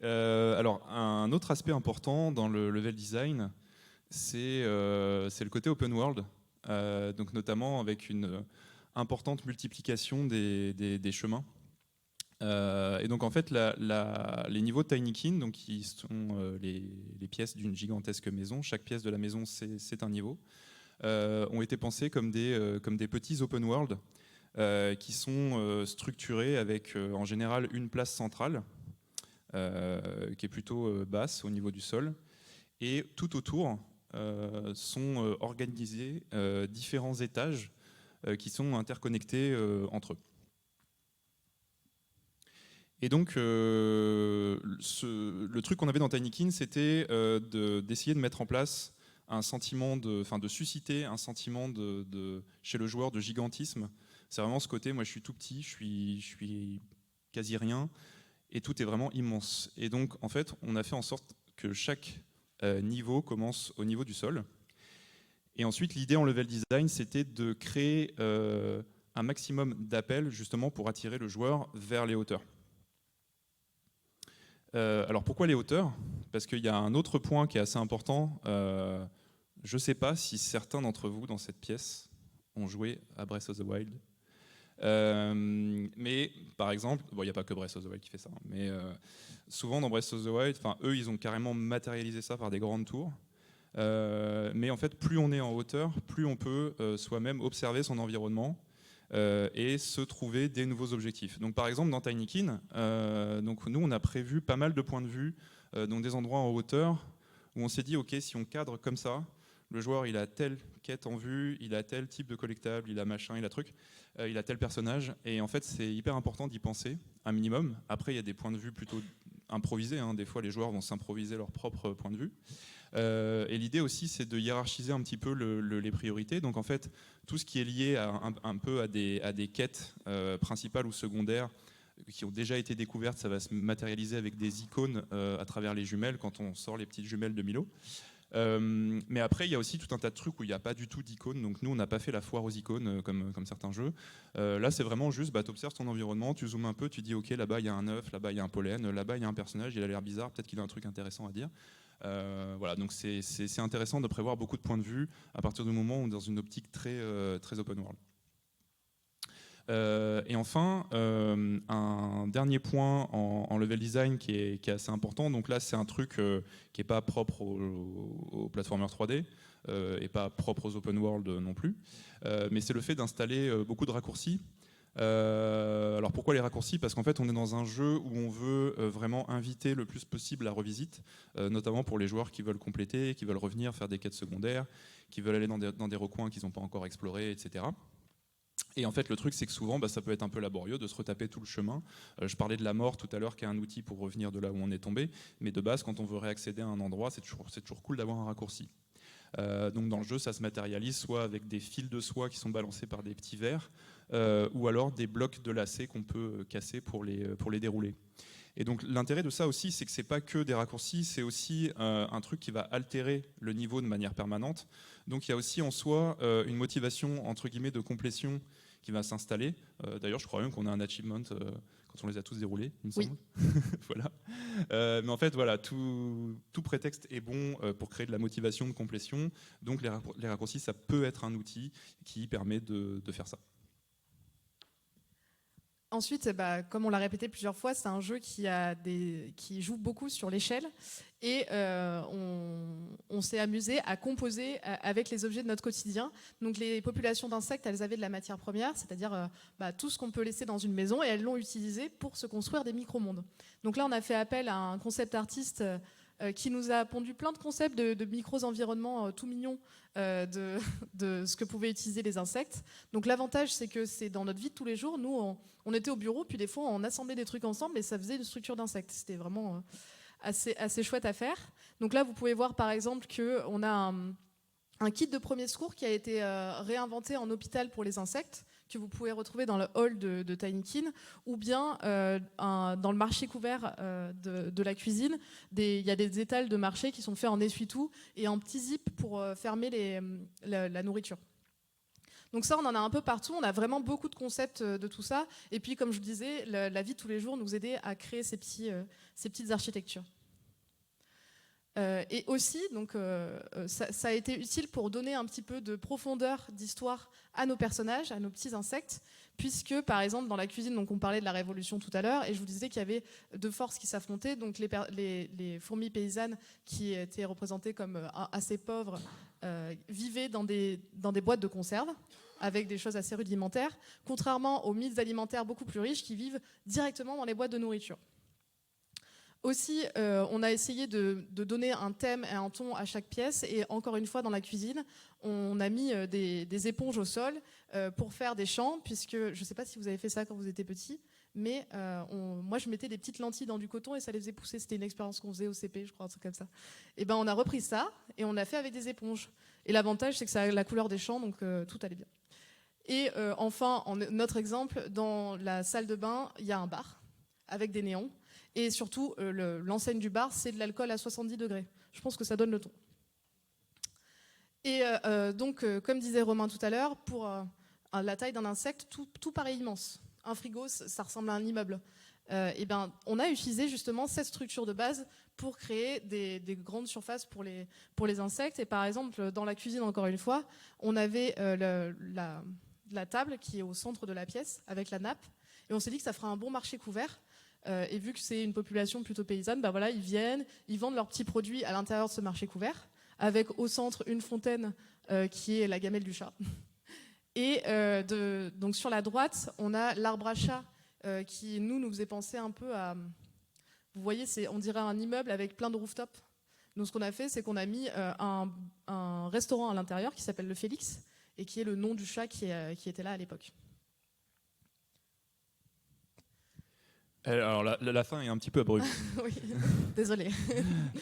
Alors, un autre aspect important dans le level design, c'est le côté open world, donc notamment avec une importante multiplication des chemins. Et donc en fait, les niveaux de Tiny Kin, donc qui sont les pièces d'une gigantesque maison, chaque pièce de la maison c'est un niveau, ont été pensés comme des petits open world qui sont structurés avec en général une place centrale qui est plutôt basse au niveau du sol, et tout autour sont organisés différents étages qui sont interconnectés entre eux. Et donc, le truc qu'on avait dans Tiny Kin, c'était d'essayer de mettre en place un sentiment de susciter un sentiment chez le joueur de gigantisme. C'est vraiment ce côté, moi je suis tout petit, je suis quasi rien, et tout est vraiment immense. Et donc, en fait, on a fait en sorte que chaque niveau commence au niveau du sol. Et ensuite, l'idée en level design, c'était de créer un maximum d'appels, justement, pour attirer le joueur vers les hauteurs. Alors pourquoi les hauteurs ? Parce qu'il y a un autre point qui est assez important. Je ne sais pas si certains d'entre vous dans cette pièce ont joué à Breath of the Wild. Mais par exemple, il n'y a pas que Breath of the Wild qui fait ça, mais souvent dans Breath of the Wild, eux, ils ont carrément matérialisé ça par des grandes tours. Mais en fait, plus on est en hauteur, plus on peut soi-même observer son environnement et se trouver des nouveaux objectifs. Donc, par exemple, dans Tinykin, donc nous, on a prévu pas mal de points de vue, donc des endroits en hauteur où on s'est dit, ok, si on cadre comme ça, le joueur, il a telle quête en vue, il a tel type de collectable, il a machin, il a truc, il a tel personnage. Et en fait, c'est hyper important d'y penser un minimum. Après, il y a des points de vue plutôt improvisés. Des fois, les joueurs vont s'improviser leur propre point de vue. Et l'idée aussi, c'est de hiérarchiser un petit peu les priorités. Donc en fait, tout ce qui est lié un peu à des quêtes principales ou secondaires qui ont déjà été découvertes, ça va se matérialiser avec des icônes à travers les jumelles quand on sort les petites jumelles de Milo. Mais après, il y a aussi tout un tas de trucs où il n'y a pas du tout d'icônes. Donc nous, on n'a pas fait la foire aux icônes comme certains jeux. Là, c'est vraiment juste, tu observes ton environnement, tu zoomes un peu, tu dis, ok, là-bas, il y a un œuf, là-bas, il y a un pollen, là-bas, il y a un personnage, il a l'air bizarre, peut-être qu'il a un truc intéressant à dire. Voilà, donc c'est intéressant de prévoir beaucoup de points de vue à partir du moment où on est dans une optique très open world. Et enfin, un dernier point en level design qui est assez important. Donc là, c'est un truc qui n'est pas propre aux platformers 3D et pas propre aux open world non plus. Mais c'est le fait d'installer beaucoup de raccourcis. Alors pourquoi les raccourcis? Parce qu'en fait on est dans un jeu où on veut vraiment inviter le plus possible la revisite, notamment pour les joueurs qui veulent compléter, qui veulent revenir faire des quêtes secondaires, qui veulent aller dans des recoins qu'ils n'ont pas encore explorés, etc. Et en fait le truc c'est que souvent ça peut être un peu laborieux de se retaper tout le chemin. Je parlais de la mort tout à l'heure qui est un outil pour revenir de là où on est tombé, mais de base quand on veut réaccéder à un endroit c'est toujours cool d'avoir un raccourci. Donc dans le jeu ça se matérialise soit avec des fils de soie qui sont balancés par des petits vers, ou alors des blocs de lacets qu'on peut casser pour les dérouler. Et donc l'intérêt de ça aussi, c'est que c'est pas que des raccourcis, c'est aussi un truc qui va altérer le niveau de manière permanente. Donc il y a aussi en soi une motivation entre guillemets de complétion qui va s'installer. D'ailleurs, je crois même qu'on a un achievement quand on les a tous déroulés, il me semble. Oui. Voilà. Mais en fait, voilà, tout prétexte est bon pour créer de la motivation de complétion. Donc les raccourcis, ça peut être un outil qui permet de faire ça. Ensuite, comme on l'a répété plusieurs fois, c'est un jeu qui joue beaucoup sur l'échelle et on s'est amusé à composer avec les objets de notre quotidien. Donc les populations d'insectes, elles avaient de la matière première, c'est-à-dire tout ce qu'on peut laisser dans une maison, et elles l'ont utilisé pour se construire des micro-mondes. Donc là, on a fait appel à un concept artiste qui nous a pondu plein de concepts de micro-environnements tout mignons de ce que pouvaient utiliser les insectes. Donc l'avantage, c'est que c'est dans notre vie de tous les jours. Nous, on était au bureau, puis des fois, on assemblait des trucs ensemble et ça faisait une structure d'insectes. C'était vraiment assez chouette à faire. Donc là, vous pouvez voir, par exemple, qu'on a un kit de premier secours qui a été réinventé en hôpital pour les insectes, que vous pouvez retrouver dans le hall de Tinykin, ou bien dans le marché couvert de la cuisine. Il y a des étals de marché qui sont faits en essuie-tout et en petits zips pour fermer la nourriture. Donc ça, on en a un peu partout. On a vraiment beaucoup de concepts de tout ça. Et puis, comme je vous disais, la vie de tous les jours nous aidait à créer ces petites architectures. Et aussi, donc, ça a été utile pour donner un petit peu de profondeur d'histoire à nos personnages, à nos petits insectes, puisque, par exemple, dans la cuisine, donc, on parlait de la révolution tout à l'heure, et je vous disais qu'il y avait deux forces qui s'affrontaient, donc les fourmis paysannes qui étaient représentées comme assez pauvres, vivaient dans des boîtes de conserve, avec des choses assez rudimentaires, contrairement aux mythes alimentaires beaucoup plus riches qui vivent directement dans les boîtes de nourriture. Aussi, on a essayé de donner un thème et un ton à chaque pièce. Et encore une fois, dans la cuisine, on a mis des éponges au sol pour faire des champs, puisque je ne sais pas si vous avez fait ça quand vous étiez petit, mais moi, je mettais des petites lentilles dans du coton et ça les faisait pousser. C'était une expérience qu'on faisait au CP, je crois, un truc comme ça. Et on a repris ça et on l'a fait avec des éponges. Et l'avantage, c'est que ça a la couleur des champs, donc tout allait bien. Et enfin, notre exemple, dans la salle de bain, il y a un bar avec des néons. Et surtout, l'enseigne du bar, c'est de l'alcool à 70 degrés. Je pense que ça donne le ton. Et donc, comme disait Romain tout à l'heure, pour la taille d'un insecte, tout paraît immense. Un frigo, ça ressemble à un immeuble. On a utilisé justement cette structure de base pour créer des grandes surfaces pour les insectes. Et par exemple, dans la cuisine, encore une fois, on avait la table qui est au centre de la pièce avec la nappe. Et on s'est dit que ça fera un bon marché couvert. Et vu que c'est une population plutôt paysanne, bah voilà, ils viennent, ils vendent leurs petits produits à l'intérieur de ce marché couvert, avec au centre une fontaine qui est la gamelle du chat. Et donc sur la droite, on a l'arbre à chat qui nous faisait penser un peu à... Vous voyez, on dirait un immeuble avec plein de rooftops. Donc ce qu'on a fait, c'est qu'on a mis un restaurant à l'intérieur qui s'appelle le Félix et qui est le nom du chat qui était là à l'époque. Alors la fin est un petit peu abrupte. Oui, désolé.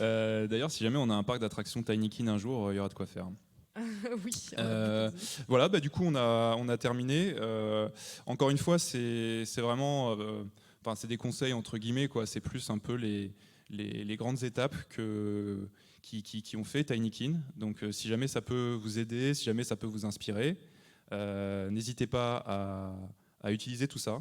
D'ailleurs, si jamais on a un parc d'attractions Tinykin un jour, il y aura de quoi faire. Oui. Voilà, du coup on a terminé. Encore une fois, c'est vraiment, c'est des conseils entre guillemets quoi. C'est plus un peu les grandes étapes qui ont fait Tinykin. Donc si jamais ça peut vous aider, si jamais ça peut vous inspirer, n'hésitez pas à utiliser tout ça.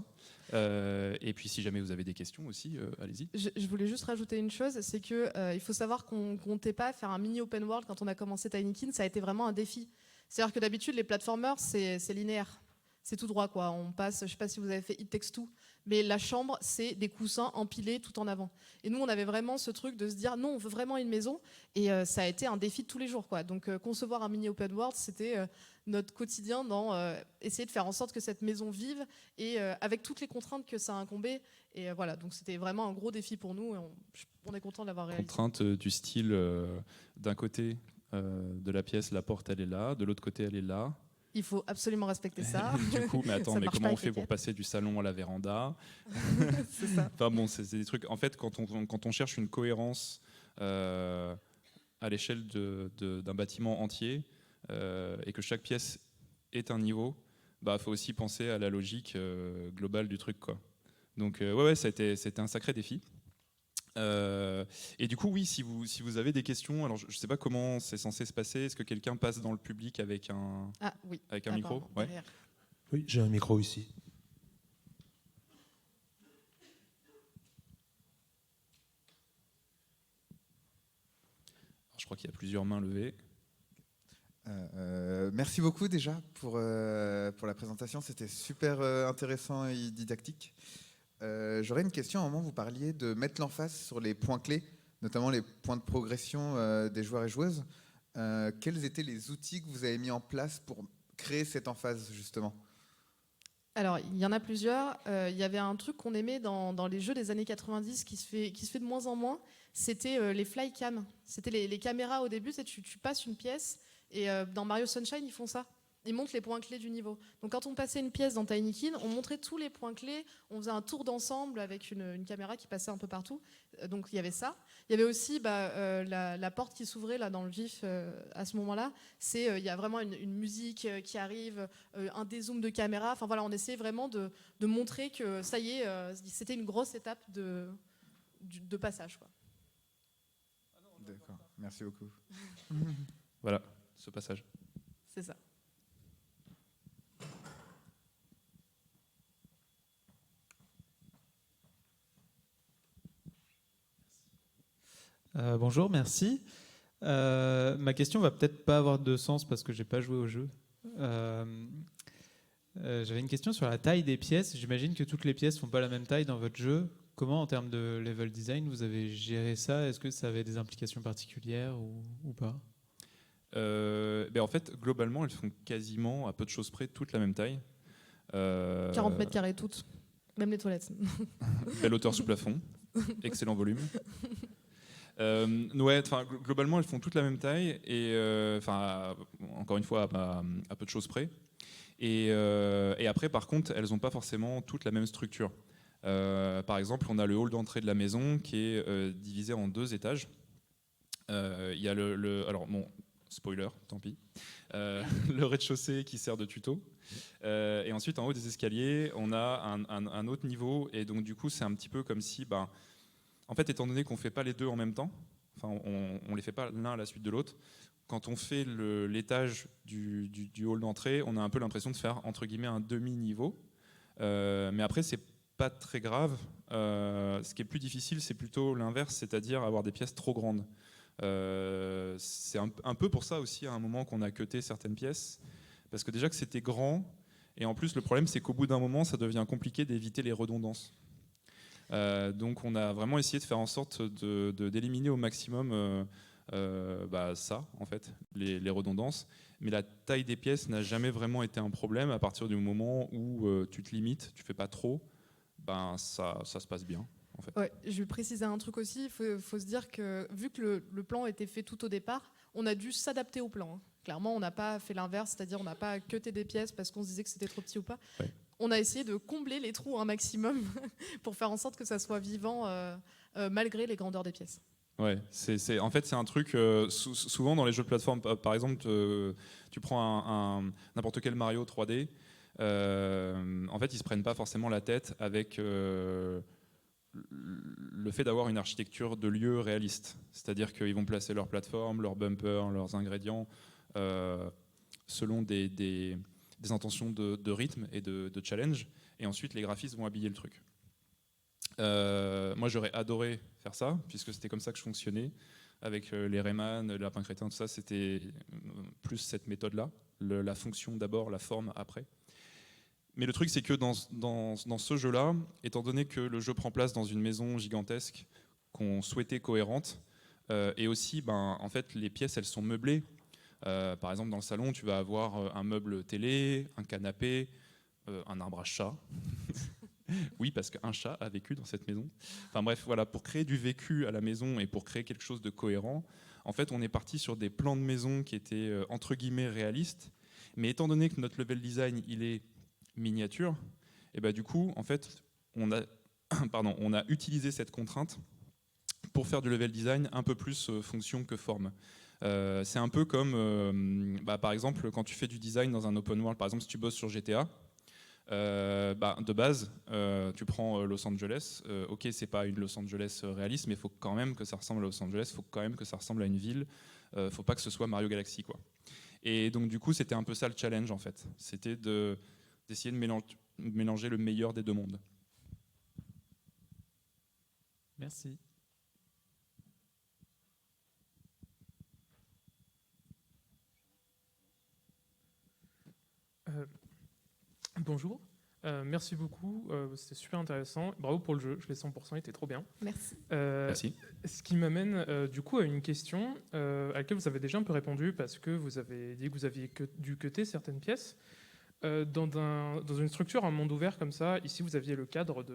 Et puis si jamais vous avez des questions aussi, allez-y. Je voulais juste rajouter une chose, c'est que il faut savoir qu'on ne comptait pas faire un mini open world quand on a commencé Tinykin, ça a été vraiment un défi. C'est-à-dire que d'habitude les platformers c'est linéaire, c'est tout droit quoi. On passe, je sais pas si vous avez fait It Takes Two, mais la chambre c'est des coussins empilés tout en avant. Et nous on avait vraiment ce truc de se dire non on veut vraiment une maison et ça a été un défi de tous les jours quoi. Donc concevoir un mini open world c'était notre quotidien dans essayer de faire en sorte que cette maison vive et avec toutes les contraintes que ça a incombé. Et voilà, donc c'était vraiment un gros défi pour nous et on est content de l'avoir réalisé. Contraintes du style, d'un côté de la pièce, la porte elle est là, de l'autre côté elle est là. Il faut absolument respecter ça. Du coup, mais attends, mais comment on fait pour passer du salon à la véranda? C'est ça. Enfin bon, c'est des trucs. En fait, quand on cherche une cohérence à l'échelle d'un bâtiment entier et que chaque pièce est un niveau, bah faut aussi penser à la logique globale du truc quoi. Donc ouais, c'était un sacré défi. Et du coup, oui, si vous avez des questions, alors je ne sais pas comment c'est censé se passer. Est-ce que quelqu'un passe dans le public avec un micro? Ouais. Oui, j'ai un micro ici. Alors, je crois qu'il y a plusieurs mains levées. Merci beaucoup déjà pour la présentation, c'était super intéressant et didactique. J'aurais une question. À un moment, vous parliez de mettre l'emphase sur les points clés, notamment les points de progression des joueurs et joueuses. Quels étaient les outils que vous avez mis en place pour créer cette emphase, justement? Alors, il y en a plusieurs. Il y avait un truc qu'on aimait dans les jeux des années 90 qui se fait de moins en moins, c'était les flycam. C'était les caméras au début, tu passes une pièce, et dans Mario Sunshine, ils font ça. Ils montrent les points clés du niveau. Donc quand on passait une pièce dans Tinykin, on montrait tous les points clés, on faisait un tour d'ensemble avec une caméra qui passait un peu partout. Donc il y avait ça. Il y avait aussi la porte qui s'ouvrait là dans le vif à ce moment-là. Il y a vraiment une musique qui arrive, un dézoom de caméra. Enfin voilà, on essayait vraiment de montrer que ça y est, c'était une grosse étape de passage, quoi. D'accord, merci beaucoup. Voilà, ce passage. C'est ça. Bonjour, merci. Ma question va peut-être pas avoir de sens parce que j'ai pas joué au jeu. J'avais une question sur la taille des pièces. J'imagine que toutes les pièces font pas la même taille dans votre jeu. Comment, en termes de level design, vous avez géré ça? Est-ce que ça avait des implications particulières ou pas? En fait, globalement, elles font quasiment, à peu de choses près, toutes la même taille. 40 mètres carrés toutes, même les toilettes. Belle hauteur sous plafond, excellent volume. Ouais, globalement, elles font toutes la même taille et encore une fois à peu de choses près. Et après, par contre, elles n'ont pas forcément toutes la même structure. Par exemple, on a le hall d'entrée de la maison qui est divisé en 2 étages. Il y a alors bon, spoiler, tant pis. Le rez-de-chaussée qui sert de tuto. Et ensuite, en haut des escaliers, on a un autre niveau. Et donc, du coup, c'est un petit peu comme si, en fait, étant donné qu'on ne fait pas les deux en même temps, enfin, on ne les fait pas l'un à la suite de l'autre, quand on fait l'étage du hall d'entrée, on a un peu l'impression de faire, entre guillemets, un demi-niveau. Mais après, c'est pas très grave. Ce qui est plus difficile, c'est plutôt l'inverse, c'est-à-dire avoir des pièces trop grandes. C'est un peu pour ça aussi, à un moment, qu'on a cuté certaines pièces. Parce que déjà que c'était grand, Et en plus, le problème, c'est qu'au bout d'un moment, ça devient compliqué d'éviter les redondances. Donc on a vraiment essayé de faire en sorte d'éliminer au maximum ça, en fait, les redondances. Mais la taille des pièces n'a jamais vraiment été un problème. À partir du moment où tu te limites, tu fais pas trop, ça se passe bien. En fait. Ouais, je vais préciser un truc aussi. Il faut se dire que vu que le plan a été fait tout au départ, on a dû s'adapter au plan. Hein. Clairement, on n'a pas fait l'inverse, c'est-à-dire on n'a pas cuté des pièces parce qu'on se disait que c'était trop petit ou pas. Ouais. On a essayé de combler les trous un maximum pour faire en sorte que ça soit vivant malgré les grandeurs des pièces. Ouais, en fait, c'est un truc, souvent dans les jeux de plateforme, par exemple, tu prends n'importe quel Mario 3D, en fait, ils se prennent pas forcément la tête avec le fait d'avoir une architecture de lieu réaliste. C'est-à-dire qu'ils vont placer leurs plateformes, leurs bumpers, leurs ingrédients selon des intentions de rythme et de challenge, et ensuite les graphistes vont habiller le truc. Moi j'aurais adoré faire ça, puisque c'était comme ça que je fonctionnais, avec les Rayman, le lapin crétin, tout ça, c'était plus cette méthode-là, la fonction d'abord, la forme après. Mais le truc c'est que dans ce jeu-là, étant donné que le jeu prend place dans une maison gigantesque qu'on souhaitait cohérente, et aussi en fait les pièces elles sont meublées. Par exemple dans le salon tu vas avoir un meuble télé, un canapé, un arbre à chat. Oui, parce qu'un chat a vécu dans cette maison. Enfin bref, voilà, pour créer du vécu à la maison et pour créer quelque chose de cohérent, en fait, on est parti sur des plans de maison qui étaient entre guillemets réalistes. Mais étant donné que notre level design il est miniature, et du coup, en fait, on a utilisé cette contrainte pour faire du level design un peu plus fonction que forme. C'est un peu comme, par exemple, quand tu fais du design dans un open world, par exemple, si tu bosses sur GTA. De base, tu prends Los Angeles. Ok, c'est pas une Los Angeles réaliste, mais il faut quand même que ça ressemble à Los Angeles. Il faut quand même que ça ressemble à une ville. Faut pas que ce soit Mario Galaxy, quoi. Et donc du coup, c'était un peu ça le challenge en fait. C'était d'essayer de mélanger le meilleur des deux mondes. Merci. Bonjour, merci beaucoup, c'était super intéressant. Bravo pour le jeu, je l'ai 100%, il était trop bien. Merci. Merci. Ce qui m'amène du coup à une question à laquelle vous avez déjà un peu répondu parce que vous avez dit que vous aviez dû cutter certaines pièces. Dans une structure, un monde ouvert comme ça, ici vous aviez le cadre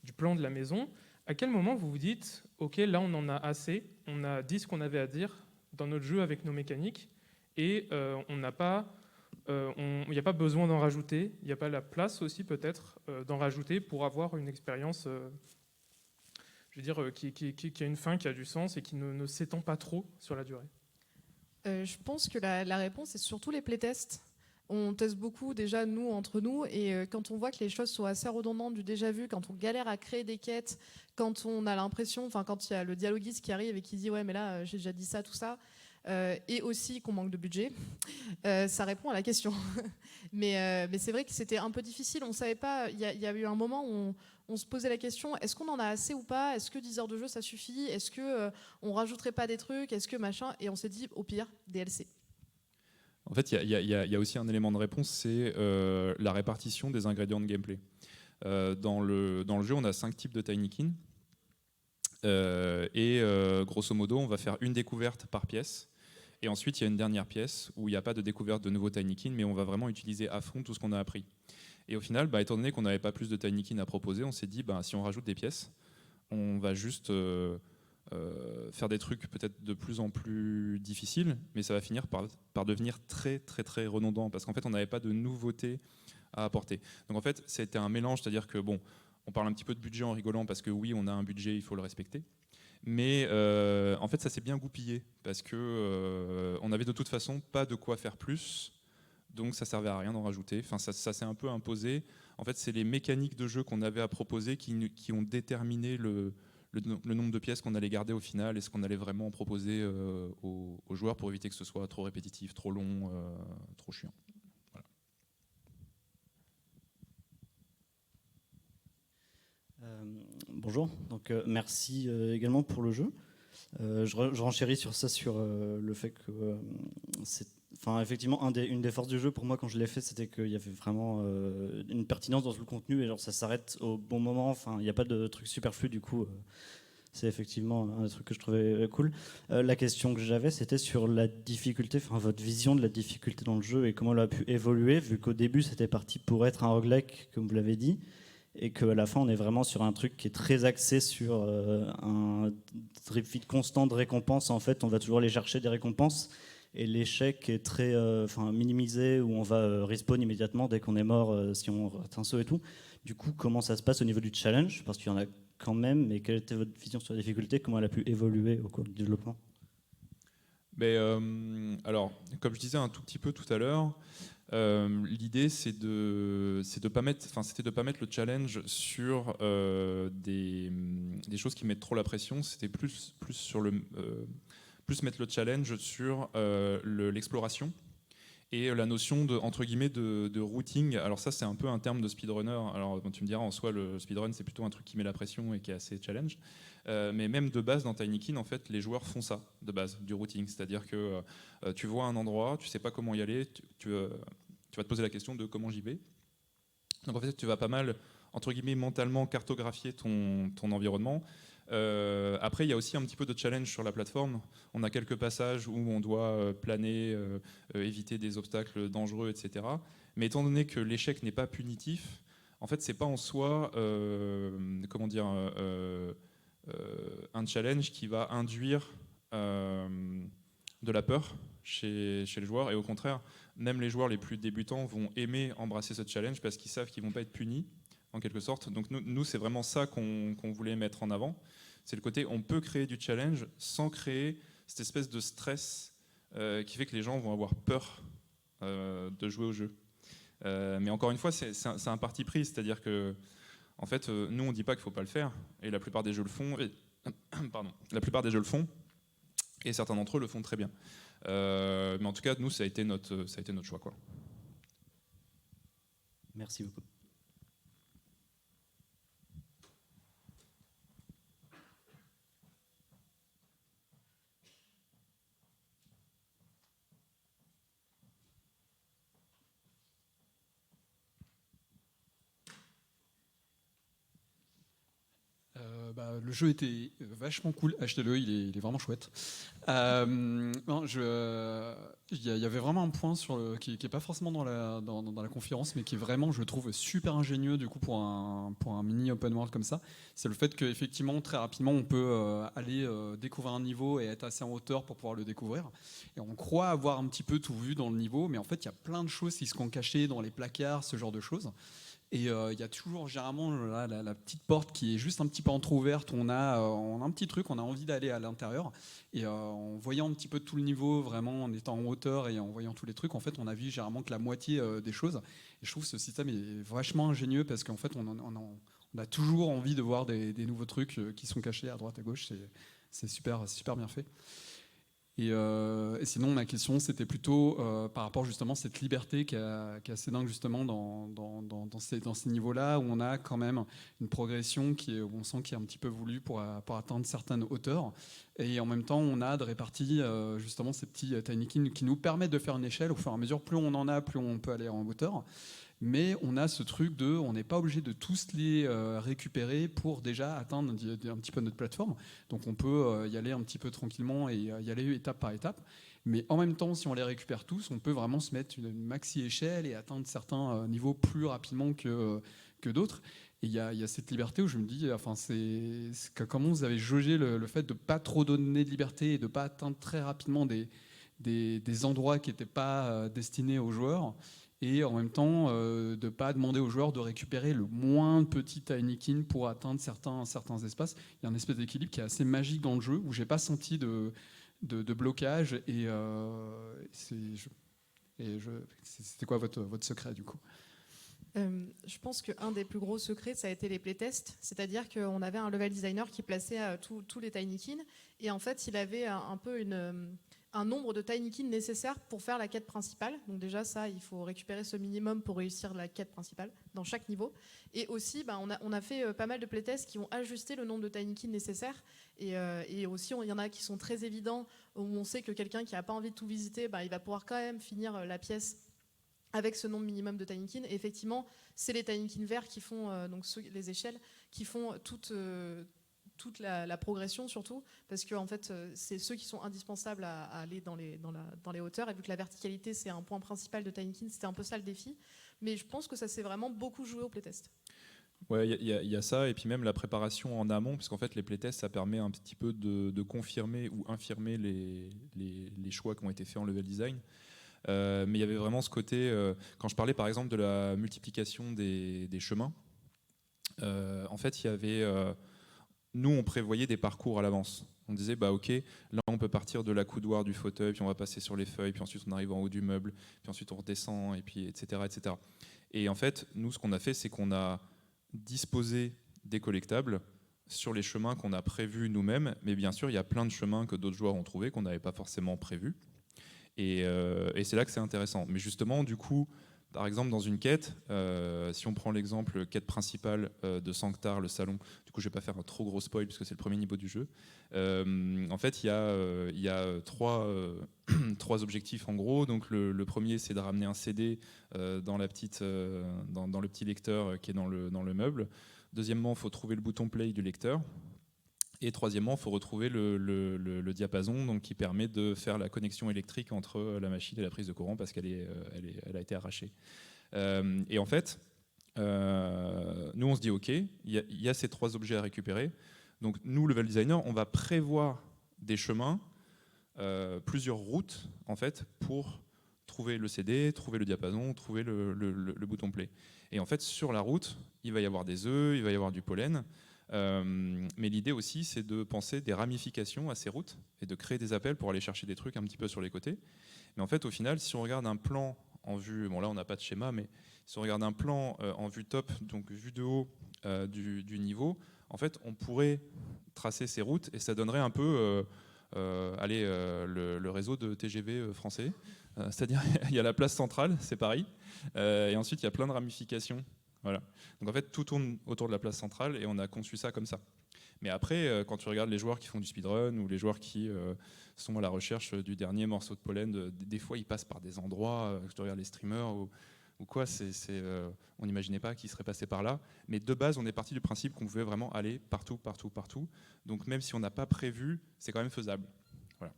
du plan de la maison. À quel moment vous vous dites, ok, là on en a assez, on a dit ce qu'on avait à dire dans notre jeu avec nos mécaniques et on n'a pas... il n'y a pas besoin d'en rajouter, il n'y a pas la place aussi peut-être d'en rajouter pour avoir une expérience, je veux dire, qui a une fin, qui a du sens et qui ne s'étend pas trop sur la durée. Je pense que la réponse est surtout les playtests. On teste beaucoup déjà nous entre nous et quand on voit que les choses sont assez redondantes du déjà vu, quand on galère à créer des quêtes, quand on a l'impression, enfin quand il y a le dialoguiste qui arrive et qui dit ouais mais là j'ai déjà dit ça, tout ça, et aussi qu'on manque de budget, ça répond à la question. mais c'est vrai que c'était un peu difficile, on savait pas, il y a eu un moment où on se posait la question, est-ce qu'on en a assez ou pas? Est-ce que 10 heures de jeu ça suffit? Est-ce que on rajouterait pas des trucs? Est-ce que machin? Et on s'est dit au pire DLC. En fait, il y a aussi un élément de réponse, c'est la répartition des ingrédients de gameplay. Dans le jeu, on a 5 types de Tinykin. Grosso modo, on va faire une découverte par pièce. Et ensuite, il y a une dernière pièce où il n'y a pas de découverte de nouveaux Tinykin, mais on va vraiment utiliser à fond tout ce qu'on a appris. Et au final, étant donné qu'on n'avait pas plus de Tinykin à proposer, on s'est dit, si on rajoute des pièces, on va juste... faire des trucs peut-être de plus en plus difficiles, mais ça va finir par devenir très très très redondant parce qu'en fait on n'avait pas de nouveautés à apporter. Donc en fait c'était un mélange, c'est-à-dire que bon, on parle un petit peu de budget en rigolant parce que oui on a un budget, il faut le respecter, mais en fait ça s'est bien goupillé parce que on avait de toute façon pas de quoi faire plus, donc ça servait à rien d'en rajouter. Enfin ça s'est un peu imposé. En fait c'est les mécaniques de jeu qu'on avait à proposer qui ont déterminé le nombre de pièces qu'on allait garder au final et ce qu'on allait vraiment proposer aux joueurs pour éviter que ce soit trop répétitif, trop long, trop chiant. Voilà. Bonjour, donc merci également pour le jeu. Je renchéris sur ça, sur le fait que enfin, effectivement, une des forces du jeu pour moi quand je l'ai fait, c'était qu'il y avait vraiment une pertinence dans tout le contenu et genre ça s'arrête au bon moment. Enfin, il n'y a pas de truc superflu du coup. C'est effectivement un des trucs que je trouvais cool. La question que j'avais, c'était sur la difficulté, enfin votre vision de la difficulté dans le jeu et comment elle a pu évoluer, vu qu'au début c'était parti pour être un roguelike, comme vous l'avez dit, et qu'à la fin on est vraiment sur un truc qui est très axé sur un drip feed constant de récompenses. En fait, on va toujours aller chercher des récompenses. Et l'échec est très minimisé, où on va respawn immédiatement dès qu'on est mort, si on rate un saut et tout. Du coup, comment ça se passe au niveau du challenge? Parce qu'il y en a quand même, mais quelle était votre vision sur la difficulté? Comment elle a pu évoluer au cours du développement? Mais, alors, comme je disais un tout petit peu tout à l'heure, l'idée c'était de pas mettre le challenge sur des choses qui mettent trop la pression. C'était plus mettre le challenge sur l'exploration et la notion entre guillemets de routing. Alors ça, c'est un peu un terme de speedrunner. Alors tu me diras, en soi, le speedrun, c'est plutôt un truc qui met la pression et qui est assez challenge. Mais même de base, dans Tinykin, en fait, les joueurs font ça, de base, du routing. C'est-à-dire que tu vois un endroit, tu sais pas comment y aller, tu vas te poser la question de comment j'y vais. Donc en fait, tu vas pas mal, entre guillemets, mentalement cartographier ton environnement. Après, il y a aussi un petit peu de challenge sur la plateforme. On a quelques passages où on doit planer, éviter des obstacles dangereux, etc. Mais étant donné que l'échec n'est pas punitif, en fait, c'est pas en soi, un challenge qui va induire de la peur chez le joueur. Et au contraire, même les joueurs les plus débutants vont aimer embrasser ce challenge parce qu'ils savent qu'ils vont pas être punis, en quelque sorte. Donc nous c'est vraiment ça qu'on voulait mettre en avant. C'est le côté, on peut créer du challenge sans créer cette espèce de stress qui fait que les gens vont avoir peur de jouer au jeu. Mais encore une fois, c'est un parti pris, c'est-à-dire que en fait, nous on dit pas qu'il faut pas le faire, et la plupart des jeux le font. La plupart des jeux le font, et certains d'entre eux le font très bien. Mais en tout cas, nous, ça a été notre choix, quoi. Merci beaucoup. Le jeu était vachement cool, achetez-le, il est vraiment chouette. Il y avait vraiment un point qui n'est pas forcément dans la conférence, mais qui est vraiment, je trouve, super ingénieux du coup pour un mini open world comme ça. C'est le fait qu'effectivement, très rapidement, on peut aller découvrir un niveau et être assez en hauteur pour pouvoir le découvrir. Et on croit avoir un petit peu tout vu dans le niveau, mais en fait, il y a plein de choses qui se sont cachées dans les placards, ce genre de choses. Et il y a toujours généralement la petite porte qui est juste un petit peu entrouverte. On a un petit truc, on a envie d'aller à l'intérieur. Et en voyant un petit peu tout le niveau, vraiment en étant en hauteur et en voyant tous les trucs, en fait, on a vu généralement que la moitié des choses. Et je trouve que ce système est vachement ingénieux parce qu'en fait, on a toujours envie de voir des nouveaux trucs qui sont cachés à droite, à gauche. C'est super bien fait. Et sinon, ma question, c'était plutôt par rapport justement à cette liberté qui est assez dingue justement dans ces niveaux-là, où on a quand même une progression où on sent qu'il est un petit peu voulu pour atteindre certaines hauteurs. Et en même temps, on a de répartis justement ces petits Tinykin qui nous permettent de faire une échelle. Au fur et à mesure, plus on en a, plus on peut aller en hauteur. Mais on a ce truc on n'est pas obligé de tous les récupérer pour déjà atteindre un petit peu notre plateforme. Donc on peut y aller un petit peu tranquillement et y aller étape par étape. Mais en même temps, si on les récupère tous, on peut vraiment se mettre une maxi-échelle et atteindre certains niveaux plus rapidement que d'autres. Et il y a cette liberté où je me dis, comment vous avez jaugé le fait de ne pas trop donner de liberté et de ne pas atteindre très rapidement des endroits qui n'étaient pas destinés aux joueurs, et en même temps de ne pas demander aux joueurs de récupérer le moins petit Tinykin pour atteindre certains espaces. Il y a un espèce d'équilibre qui est assez magique dans le jeu, où je n'ai pas senti de blocage. C'était quoi votre secret du coup? Je pense qu'un des plus gros secrets, ça a été les playtests. C'est-à-dire qu'on avait un level designer qui plaçait tous les Tinykin. Et en fait, il avait un peu un nombre de Tinykin nécessaire pour faire la quête principale. Donc déjà, ça, il faut récupérer ce minimum pour réussir la quête principale dans chaque niveau. Et aussi, on a fait pas mal de playtests qui ont ajusté le nombre de Tinykin nécessaires. Et aussi, il y en a qui sont très évidents, où on sait que quelqu'un qui n'a pas envie de tout visiter, il va pouvoir quand même finir la pièce avec ce nombre minimum de Tinykin. Et effectivement, c'est les Tinykin verts qui font, les échelles, qui font toute la progression surtout, parce que en fait, c'est ceux qui sont indispensables à aller dans les hauteurs. Et vu que la verticalité, c'est un point principal de Tinykin, c'était un peu ça le défi. Mais je pense que ça s'est vraiment beaucoup joué au playtest. Ouais, il y a ça, et puis même la préparation en amont, parce qu'en fait, les playtests, ça permet un petit peu de confirmer ou infirmer les choix qui ont été faits en level design. Mais il y avait vraiment ce côté, quand je parlais par exemple de la multiplication des chemins, en fait, il y avait... nous, on prévoyait des parcours à l'avance. On disait, ok, là, on peut partir de la coudoir du fauteuil, puis on va passer sur les feuilles, puis ensuite on arrive en haut du meuble, puis ensuite on redescend, et puis etc., etc. Et en fait, nous, ce qu'on a fait, c'est qu'on a disposé des collectables sur les chemins qu'on a prévus nous-mêmes, mais bien sûr, il y a plein de chemins que d'autres joueurs ont trouvés qu'on n'avait pas forcément prévus. Et c'est là que c'est intéressant. Mais justement, du coup, par exemple, dans une quête, si on prend l'exemple quête principale de Sanctar, le salon, du coup je ne vais pas faire un trop gros spoil puisque c'est le premier niveau du jeu, en fait il y a trois objectifs en gros. Donc, le premier, c'est de ramener un CD dans le petit lecteur qui est dans le meuble. Deuxièmement, il faut trouver le bouton play du lecteur. Et troisièmement, il faut retrouver le diapason, donc, qui permet de faire la connexion électrique entre la machine et la prise de courant parce qu'elle a été arrachée. Et en fait, nous on se dit ok, il y a ces trois objets à récupérer. Donc nous, level designer, on va prévoir des chemins, plusieurs routes en fait, pour trouver le CD, trouver le diapason, trouver le bouton play. Et en fait, sur la route, il va y avoir des œufs, il va y avoir du pollen. Mais l'idée aussi, c'est de penser des ramifications à ces routes et de créer des appels pour aller chercher des trucs un petit peu sur les côtés. Mais en fait, au final, si on regarde un plan en vue, bon là on n'a pas de schéma, mais si on regarde un plan en vue top, donc vue de haut du niveau, en fait, on pourrait tracer ces routes et ça donnerait un peu le réseau de TGV français. C'est-à-dire, il y a la place centrale, c'est Paris, et ensuite il y a plein de ramifications. Voilà. Donc en fait, tout tourne autour de la place centrale et on a conçu ça comme ça. Mais après, quand tu regardes les joueurs qui font du speedrun ou les joueurs qui sont à la recherche du dernier morceau de pollen, des fois ils passent par des endroits, je regarde les streamers ou quoi, on n'imaginait pas qu'ils seraient passés par là. Mais de base, on est parti du principe qu'on pouvait vraiment aller partout, partout, partout. Donc même si on n'a pas prévu, c'est quand même faisable. Voilà.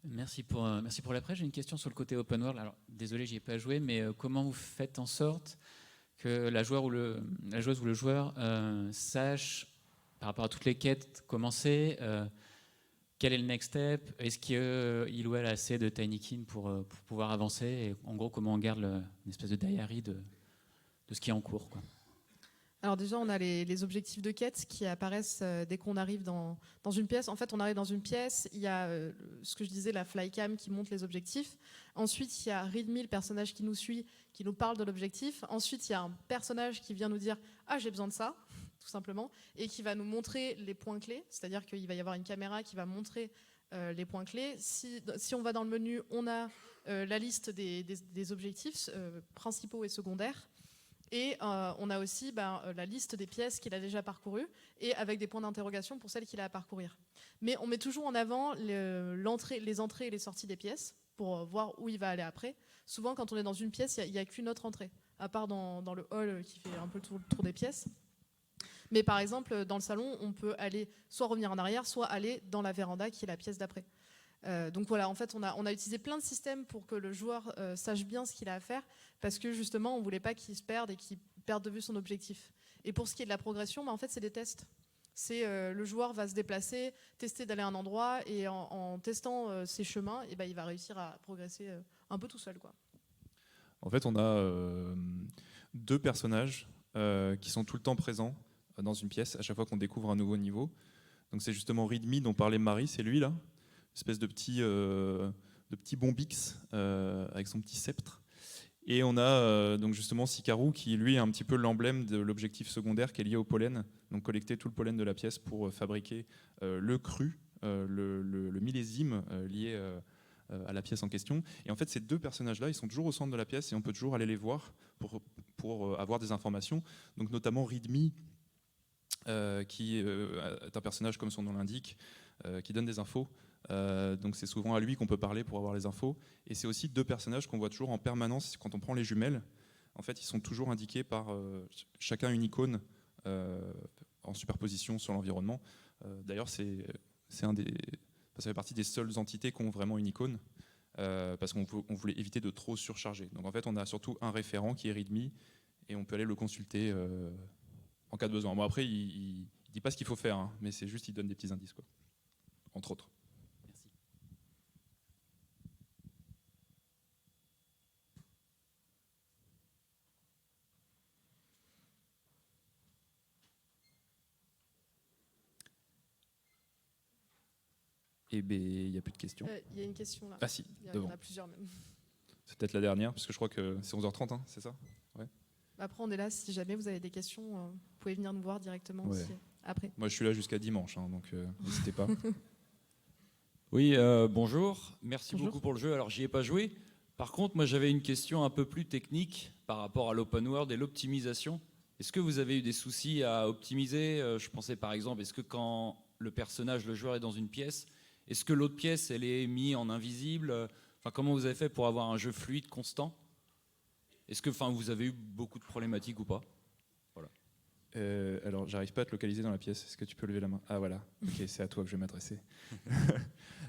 Merci pour l'après. J'ai une question sur le côté open world. Alors, désolé, j'y ai pas joué, mais comment vous faites en sorte que la joueuse ou le joueur sache, par rapport à toutes les quêtes commencées, quel est le next step? Est-ce qu'il ou elle a assez de Tinykin pour pouvoir avancer? Et en gros, comment on garde une espèce de diary de ce qui est en cours, quoi. Alors déjà, on a les objectifs de quête qui apparaissent dès qu'on arrive dans une pièce. En fait, on arrive dans une pièce, il y a ce que je disais, la flycam qui montre les objectifs. Ensuite, il y a Readme, le personnage qui nous suit, qui nous parle de l'objectif. Ensuite, il y a un personnage qui vient nous dire « Ah, j'ai besoin de ça », tout simplement, et qui va nous montrer les points clés. C'est-à-dire qu'il va y avoir une caméra qui va montrer les points clés. Si on va dans le menu, on a la liste des objectifs principaux et secondaires. Et on a aussi la liste des pièces qu'il a déjà parcourues et avec des points d'interrogation pour celles qu'il a à parcourir. Mais on met toujours en avant les entrées et les sorties des pièces pour voir où il va aller après. Souvent, quand on est dans une pièce, il n'y a qu'une autre entrée, à part dans le hall qui fait un peu le tour des pièces. Mais par exemple, dans le salon, on peut aller soit revenir en arrière, soit aller dans la véranda qui est la pièce d'après. Donc voilà, en fait, on a utilisé plein de systèmes pour que le joueur sache bien ce qu'il a à faire, parce que justement, on ne voulait pas qu'il se perde et qu'il perde de vue son objectif. Et pour ce qui est de la progression, en fait, c'est des tests. Le joueur va se déplacer, tester d'aller à un endroit, et en testant ses chemins, et il va réussir à progresser un peu tout seul, quoi. En fait, on a deux personnages qui sont tout le temps présents dans une pièce à chaque fois qu'on découvre un nouveau niveau. Donc c'est justement Readme dont parlait Marie, c'est lui là. Espèce de petit bombix avec son petit sceptre. Et on a donc justement Sikaru qui lui est un petit peu l'emblème de l'objectif secondaire qui est lié au pollen, donc collecter tout le pollen de la pièce pour fabriquer le cru, le millésime lié à la pièce en question. Et en fait ces deux personnages-là, ils sont toujours au centre de la pièce et on peut toujours aller les voir pour avoir des informations, donc notamment Readme qui est un personnage comme son nom l'indique, qui donne des infos. Donc c'est souvent à lui qu'on peut parler pour avoir les infos. Et c'est aussi deux personnages qu'on voit toujours en permanence quand on prend les jumelles. En fait, ils sont toujours indiqués par chacun une icône en superposition sur l'environnement. D'ailleurs, ça fait partie des seules entités qui ont vraiment une icône, parce qu'on voulait éviter de trop surcharger. Donc en fait, on a surtout un référent qui est Readme et on peut aller le consulter en cas de besoin. Bon, après, il ne dit pas ce qu'il faut faire, hein, mais c'est juste qu'il donne des petits indices, quoi, entre autres. Eh bien, il n'y a plus de questions. Il y a une question là. Ah si, Il y en devant. a plusieurs même. C'est peut-être la dernière, parce que je crois que c'est 11h30, hein, c'est ça? Ouais. Après, on est là. Si jamais vous avez des questions, vous pouvez venir nous voir directement Ouais. aussi, après. Moi, je suis là jusqu'à dimanche, hein, donc n'hésitez pas. Oui, bonjour. Merci Bonjour. beaucoup pour le jeu. Alors, j'y ai pas joué. Par contre, moi, j'avais une question un peu plus technique par rapport à l'open world et l'optimisation. Est-ce que vous avez eu des soucis à optimiser? Je pensais par exemple, est-ce que quand le personnage, le joueur est dans une pièce, est-ce que l'autre pièce, elle est mise en invisible? Enfin, comment vous avez fait pour avoir un jeu fluide, constant? Est-ce que vous avez eu beaucoup de problématiques ou pas? Voilà. Alors, j'arrive pas à te localiser dans la pièce. Est-ce que tu peux lever la main? Ah voilà, ok, c'est à toi que je vais m'adresser.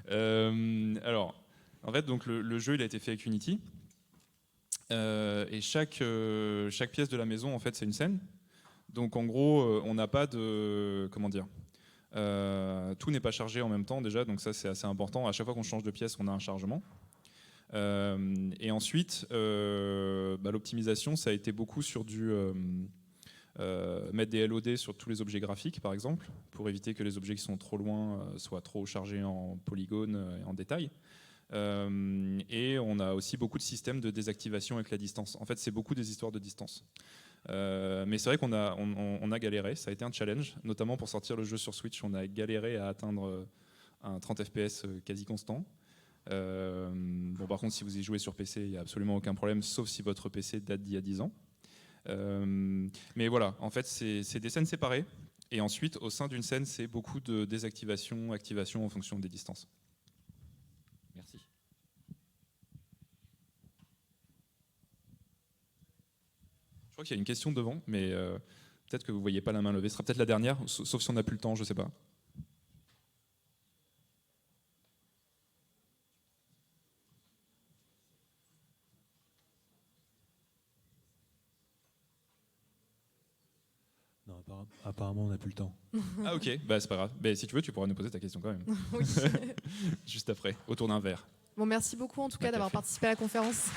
Alors, en fait, donc, le jeu il a été fait avec Unity. Et chaque pièce de la maison, en fait, c'est une scène. Donc, en gros, on n'a pas de... Comment dire, tout n'est pas chargé en même temps, déjà. Donc, ça, c'est assez important. À chaque fois qu'on change de pièce, on a un chargement. Et ensuite, l'optimisation, ça a été beaucoup sur mettre des LOD sur tous les objets graphiques, par exemple, pour éviter que les objets qui sont trop loin soient trop chargés en polygones et en détails. Et on a aussi beaucoup de systèmes de désactivation avec la distance. En fait, c'est beaucoup des histoires de distance. Mais c'est vrai qu'on a galéré, ça a été un challenge, notamment pour sortir le jeu sur Switch. On a galéré à atteindre un 30 FPS quasi constant. Par contre, si vous y jouez sur PC, il n'y a absolument aucun problème, sauf si votre PC date d'il y a 10 ans. Mais voilà, en fait, c'est des scènes séparées. Et ensuite, au sein d'une scène, c'est beaucoup de désactivation, activation en fonction des distances. Merci. Je crois qu'il y a une question devant, mais peut-être que vous ne voyez pas la main levée. Ce sera peut-être la dernière, sauf si on n'a plus le temps, je ne sais pas. Non, apparemment, on n'a plus le temps. Ah ok, c'est pas grave. Mais si tu veux, tu pourras nous poser ta question quand même. Oui. Juste après, autour d'un verre. Bon, merci beaucoup en tout cas Un d'avoir café. participé à la conférence.